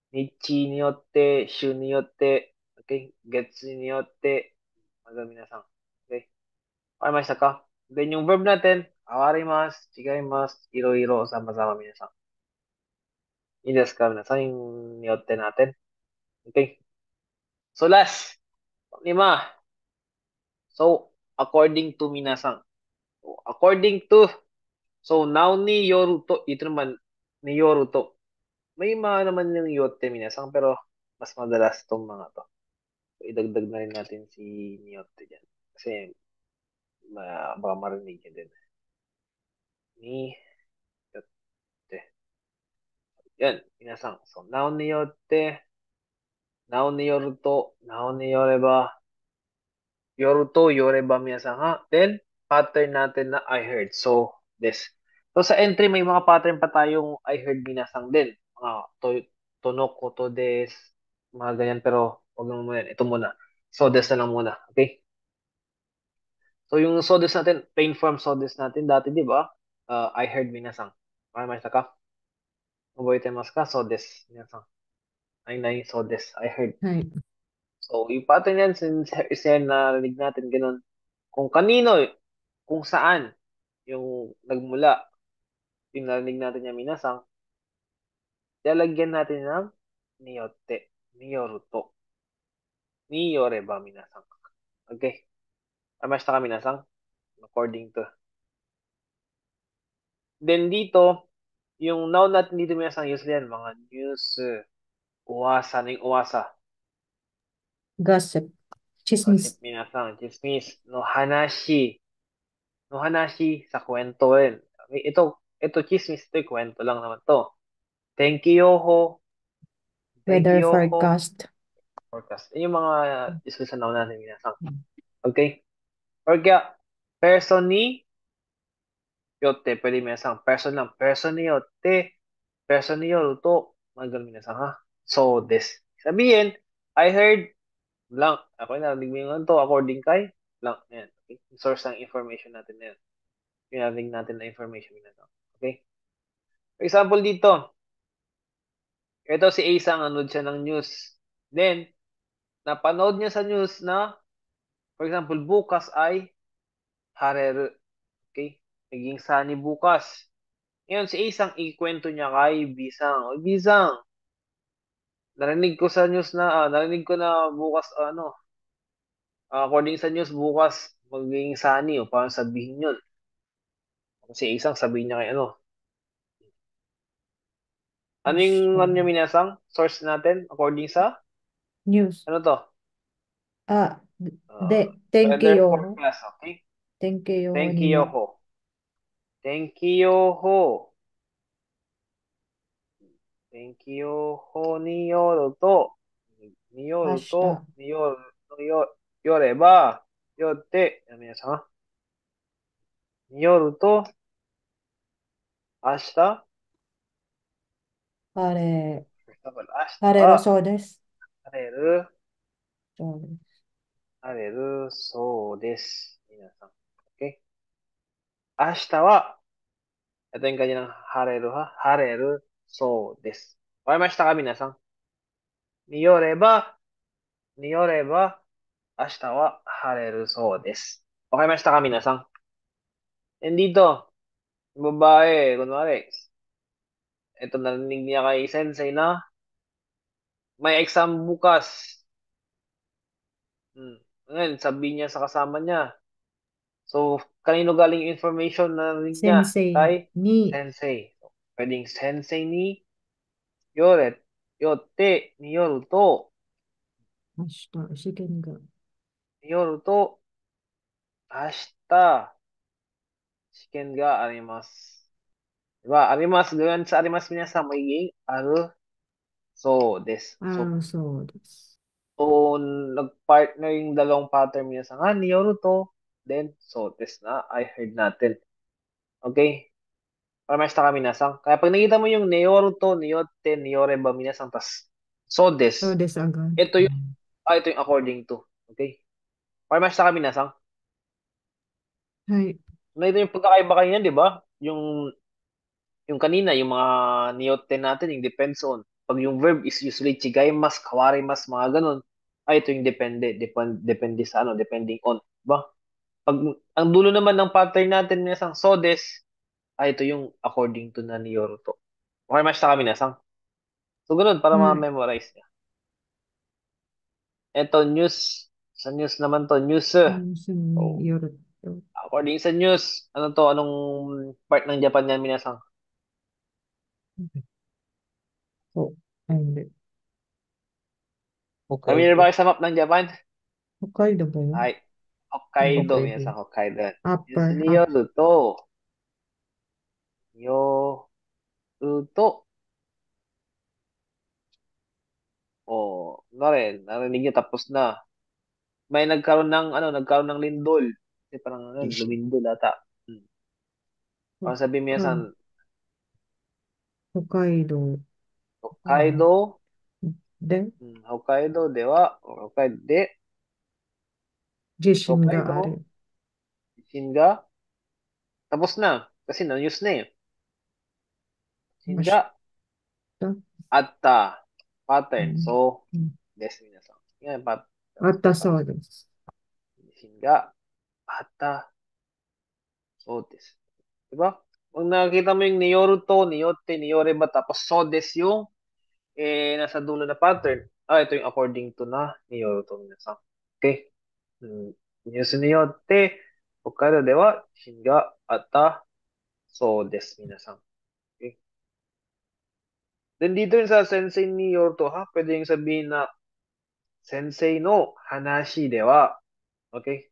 Nichi ni yotte, shu ni yotte, okay? Getsu ni yotte, mga minasan. Okay? Okay, ka? Then yung verb natin, awarimasu, chigaimasu, iro-iro, sama-sama minasan. I desu ka minasan yung ni yotte natin. Okay? So last, 5. So, according to minasan. So, according to, so noun ni yoru to, ito naman, ni yoru to. May mga naman yung yotte minasan, pero mas madalas tong mga to. So, idagdag na rin natin si Nyote dyan. Kasi, baka marinig niya din. Ni Yote. Yan, minasang. So, noun ni Yote, noun ni Yoruto, noun ni Yoreba, Yoruto, Yoreba, minasang, ha? Then, pattern natin na I heard. So, this. So, sa entry, may mga pattern pa tayong I heard minasang din. Mga tonoko to des, mga ganyan, pero wag naman muna yan. Ito muna. So, des na lang muna. Okay? So, yung sodes natin, plain form sodes natin dati, di ba? I heard minasang. Maramashita ka?覚えてますか? Sodes. Minasang. Ay, sodes. I heard. はい。 So, yung pattern yan, since narinig natin, ganun. Kung kanino, kung saan, yung nagmula, yung narinig natin yung minasang, lalagyan natin ng niyote, niyoruto, niyoreba minasang. Okay? Maramashita ka minasang? According to. Then dito, yung noun natin dito minasang usually yan, mga news, uwasa na yung uwasa. Gossip. Gossip Chismis. minasang, chismis, no hanashi. No hanashi, sa kwento rin. Ito chismis, ito yung kwento lang naman to. Tenkiyoho, Weather tenkiyoho, forecast. forecast. Yun yung mga discuss na natin minasang. Okay? Or kaya, person ni yotte, pwede minasang. Person lang. Person ni yotte, person ni yoruto, mga ganun minasang, ha? So, this. Sabihin, I heard blank. Ako yung narinig mo yung to according kay blank. Yan. Okay? Source ng information natin na yan. Yung narinig natin na information na to. Okay? For example dito, ito si Asa ang nanood siya ng news. Then, napanood niya sa news na, for example, bukas ay hareru. Okay? Naging sunny bukas. Ngayon, si Isang ikwento niya kay Bisang. O, Bisang, narinig ko na bukas, according sa news, bukas magiging sunny, o paano sabihin yun? Kasi isang sabihin niya kay ano. Ano yung, ano yung minasang? Source natin, according sa, News. ano to? Thank Weather you. forecast, okay? Thank you. Thank you, ho. Thank you, ho. Thank you, ho, ni yoru to. Ni yoru to, ni yoreba, yotte.皆さん。によると、明日晴れ。明晴れる日はそうです。晴れる、そうです。晴れるそうです。皆さん。Okay? 明日は、ito yung kanyang 晴れるは、晴れるそうです。わかりましたか皆さん。によれば、明日は晴れるそうです。わかりましたか皆さん。And dito, yung babae, kunwari, ito narinig niya kay Sensei na may exam bukas. Ngayon, sabi niya sa kasama niya. So, kanino galing yung information na narinig niya? Sensei Kay ni. Sensei. So, pwedeng Sensei ni yotte, ni yoru to, 明日、試験が。によると、明日、試験があります。Diba? あります。Ganyan sa あります。皆さんmagiging あるそうです。So, そうです。so, nag-partner yung dalawang pattern niya sa ni yoru to, then so des na I heard natin. Okay? Paramesta ka minasang. Kaya pag nakita mo yung neyoru to, niyotte, niyoreba minasang tas so des. そうです、agad. Ito yung according to. Okay? Paramesta ka minasang. はい。Na ito yung pagkakaiba kanina, di ba? Yung kanina, yung mga niyotte natin, yung depends on. Pag yung verb is usually chigaimas, kawarimas, mga ganun, ito yung depende sa depending on. Diba? Pag ang dulo naman ng pattern natin minasang sodes, ito yung according to na ni Yoruto. Okay, mashita kami minasang. So, ganun, para ma-memorize niya. Ito, news. Sa news naman to, news. According sa news, ano to, anong part ng Japan yan minasang? Familiar ba kayo sa map ng Japan? Hokkaido ba yun? Ay, Hokkaido. Hokkaido. Minasang Hokkaido. Upper. News ni Yoruto. Yoruto. Narinig niyo tapos na. May nagkaroon ng lindol. Kasi parang lumindol ata. Parang sabi niya sa Hokkaido. Hokkaido. De? Hokkaido de wa, Hokkaido de. Jishin ga Hokkaido. aru. Jishin ga. Tapos na. Kasi na-news na eh. Jishin ga. Atta. Pattern. So, des minasan. Yan, pattern. Atta so desu. Jishin ga. Atta. So des. Diba? Kung nakikita mo yung niyoruto, niyotte, niyoreba, tapos so des yung nasa dulo na pattern. Ito yung according to na niyoruto minasan. Okay? ニュースによって、北海道では地震があったそうです、皆さん。Okay? Then dito yung sa sensei ni Yorto, pwede yung sabihin na sensei no hanashi de wa. Okay?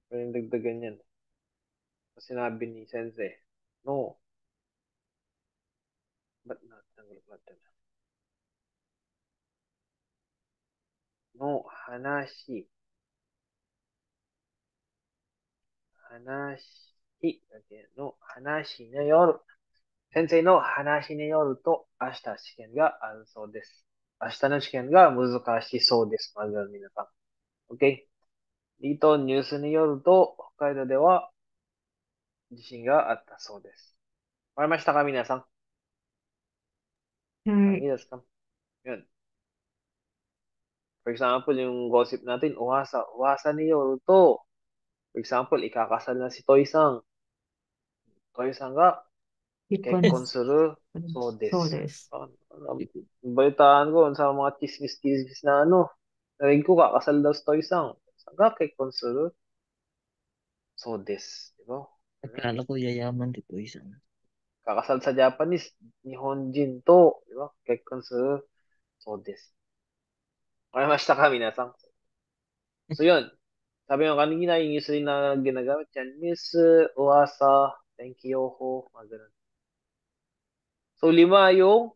Pwede yung dagdagan yan. Sinabi ni sensei, no. Ba't natanggal natin? No hanashi. Hanashi. Okay. No hanashi ni yoru. 先生の話によると、明日試験があるそうです。明日の試験が難しそうです。まずは皆さん。OK? Dito, ニュースによると、北海道では地震があったそうです。わかりましたか皆さん。いいですか Yun. For example, yung gossip natin, uwasa ni yoru to. For example, ikakasal na si Toy-san. Toy-san が Kekkonsuru so des. Sodes. Balitaan ko sa mga chismis-chismis na narinig ko kakasal daw sa Toysang. Saga kekkonsuru so des. Diba? Akala ko yayaman dito isang. Kakasal sa Japanese, Nihonjin to. Diba? Kekkonsuru so des. Okamashita ka, minasan. So yun. Sabi mo kanina, yung usually na ginagamit yan, Miss, Uasa, Tenkyoho, mga ganun. So, 5 yung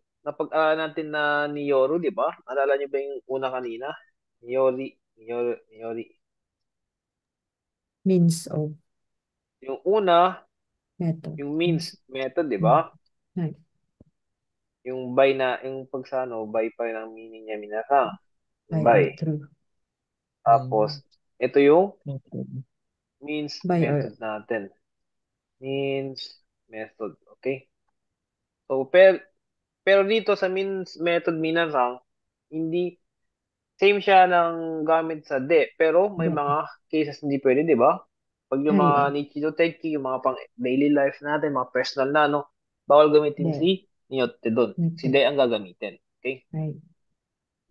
natin na ni Yoru, di ba? Alala niyo ba yung una kanina? Niyori. Means of Yung una, method. yung means method, di ba? Right. Yung by pag sa by pa rin ang meaning niya, minasa. Yung By or by. through. Tapos, ito yung Method. means By or method natin. Means method, okay? So, pero dito sa means method minasang, hindi same siya ng gamit sa de, pero may De. mga cases hindi pwede, di ba? Pag yung mga Ay. Nichido Tenki, yung mga pang daily life natin, mga personal na, bawal gamitin De. si Niyotte doon. Si de ang gagamitin. Okay? Right.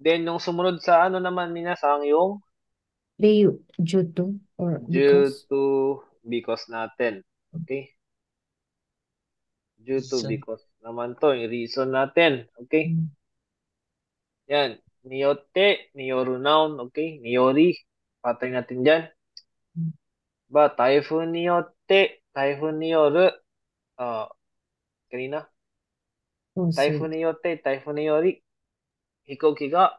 Then, yung sumunod sa naman minasang yung Ryu, Juto, or due because. to because natin. Okay? Due to Reason. because naman to, yung reason natin. Okay? Yan. Niyotte, niyoru noun, okay? Niyori, patay natin dyan. Ba, typhoon niyotte, typhoon niyoru, kanina? Typhoon niyotte, typhoon niyori, hikoki ga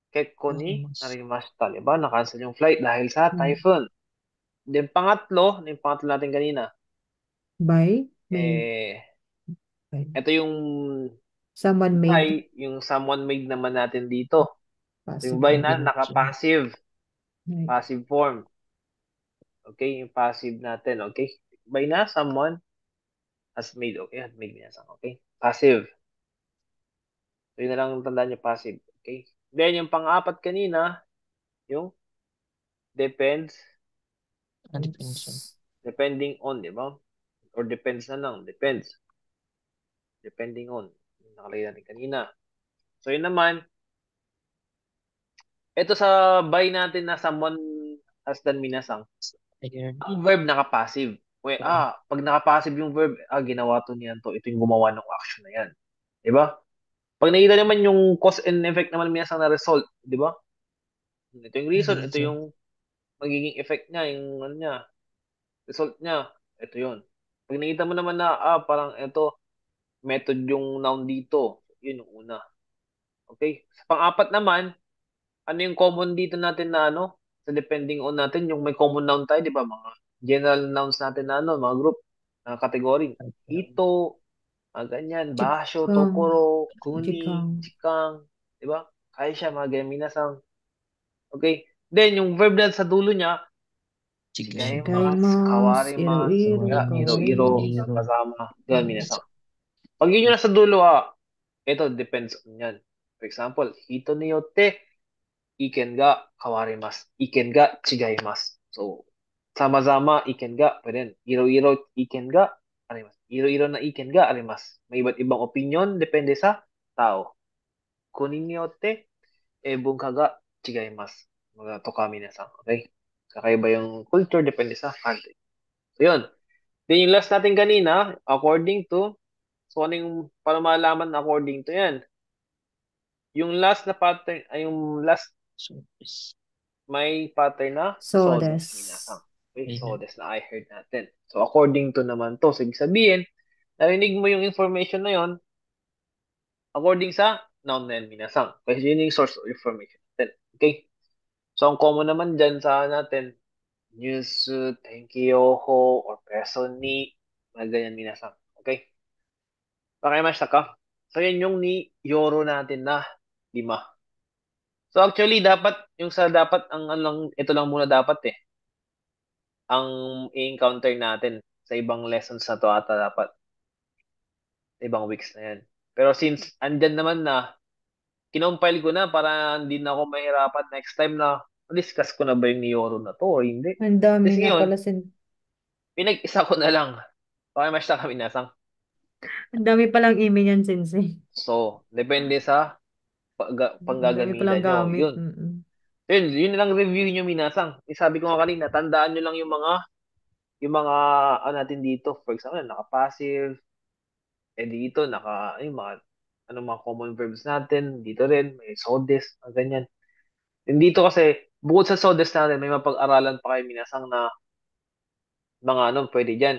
kekko ni narimashita. Diba? Na-cancel yung flight dahil sa typhoon. Then, pangatlo natin kanina. By? Ito yung someone made. by, yung someone made naman natin dito. Passive. Yung by na naka-passive. Right. Passive form. Okay, yung passive natin. Okay? By na someone has made. Okay, has made niya. Okay? Passive. So, yun na lang tandaan niyo, passive. Okay? Then, yung pang-apat kanina, yung depends. Depending on, di ba? Or depends na lang. Depends. Depending on. Yung nakalagay natin kanina. So, yun naman, ito sa by natin na someone has done minasang, ang verb naka-passive. Pag naka-passive yung verb, ginawa to niyan to. Ito yung gumawa ng action na yan. Di ba? Pag nakita naman yung cause and effect naman minasang na result, di ba? Ito yung reason, ito yung magiging effect niya, yung result niya. Ito yun. Pag nakita mo naman na, parang ito, method yung noun dito. Yun yung una. Okay? Sa pang-apat naman, ano yung common dito natin na sa depending on natin, yung may common noun tayo, di ba? Mga general nouns natin na mga group, na category. Ito, ganyan, basho, tokoro, kuni, chikang, di ba? Kaya siya, mga ganyan, minasang. Okay? Then, yung verb na sa dulo niya, chigaimasu, kawarimasu, iro-iro, nakasama, ganyan, minasang. Pag yun yung nasa dulo, ito, depends on yan. For example, hito niyotte, iken ga kawarimasu, iken ga chigaimasu. So, sama-sama, iken ga, pwede. Iro-iro, iken ga, arimasu. Iro-iro na iken ga, arimasu. May iba't ibang opinion, depende sa tao. Kunin niyotte, bunka ga chigaimasu. Mga tokami na sang, okay? Kakaiba yung culture, depende sa country. So, yun. Then, yung last natin kanina, according to, so, ano yung, para malaman according to yan? Yung last na pattern, yung last may pattern na sodes. Okay, sodes na I heard natin. So, according to naman to. So, ibig sabihin, narinig mo yung information na yon according sa noun na yan, minasang. Kasi yun yung source of information natin. Okay? So, ang common naman dyan sa natin, news, tenkyoho, or person ni, mga ganyan, minasang. Okay? Pakimashita ka? So, yan yung ni Yoro natin na 5. So actually dapat ito lang muna dapat ang i-encounter natin sa ibang lessons na to ata dapat. Sa ibang weeks na yan. Pero since andyan naman na, kinompile ko na para hindi na ako mahirapan next time na discuss ko na ba yung Niyoro na to o hindi. Ang dami Kasi na yun, pala pinag-isa ko na lang. Okay, mas kami nasang. Ang dami palang email niyan, Sensei. So, depende sa Ang dami panggagamitan palang nyo. gamit. Yun. Yun lang review nyo, minasang. Sabi ko nga kanina, tandaan nyo lang yung mga ano natin dito. For example, naka-passive, dito, yung mga common verbs natin, dito rin, may sodes, ganyan. Yung dito kasi, bukod sa sodes natin, may mapag-aralan pa kayo minasang na mga pwede dyan.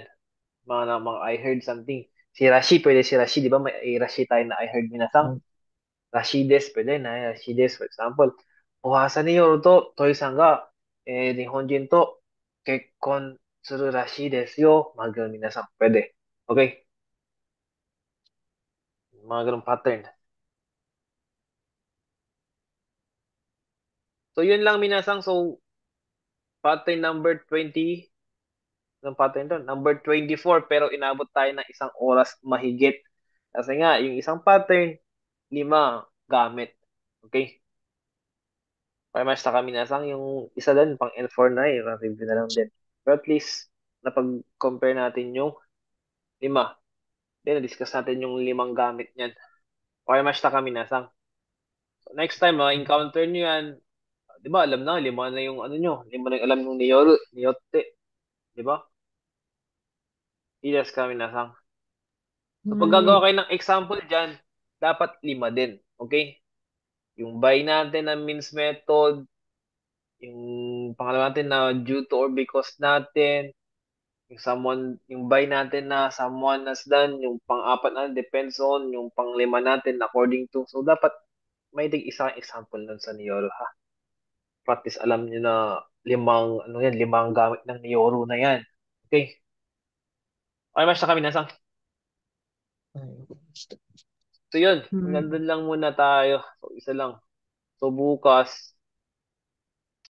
Mga I heard something. Si Rashi, pwede si Rashi, di ba? May Rashi tayo na I heard minasang. Rashides, pwede na. Rashides, for example. Ohasa ni Yoruto, Toy Sanga, Nihonjin to, Kekkon suru Rashi desu yo. Mga ganun minasang. Pwede. Okay? Mga ganun pattern. So, yun lang minasang. So, pattern number 20. Anong pattern doon? Number 24, pero inabot tayo ng 1 oras mahigit. Kasi nga, yung isang pattern, 5 gamit. Okay? Kaya mas kami nasang yung isa din, pang L4 na review na lang din. Pero at least, napag-compare natin yung 5. Then, na-discuss natin yung 5 gamit niyan. Kaya mas kami nasang. So, next time, encounter nyo yan, di ba, alam na, 5 na yung 5 na yung alam yung niyote. Di ba? Ilas kami nasang. So, pag gagawa kayo ng example dyan, dapat 5 din. Okay? Yung by natin na means method, yung pangalawa natin na due to or because natin, yung by natin na someone has done, yung pang-apat natin depends on, yung pang-5 natin according to. So, dapat may isang example nun sa Niyoro, ha? Practice, alam niyo na 5 gamit ng Niyoro na yan. Okay? Okay, mas na kami nasang. So, yun. Nandun lang muna tayo. So, isa lang. So, bukas,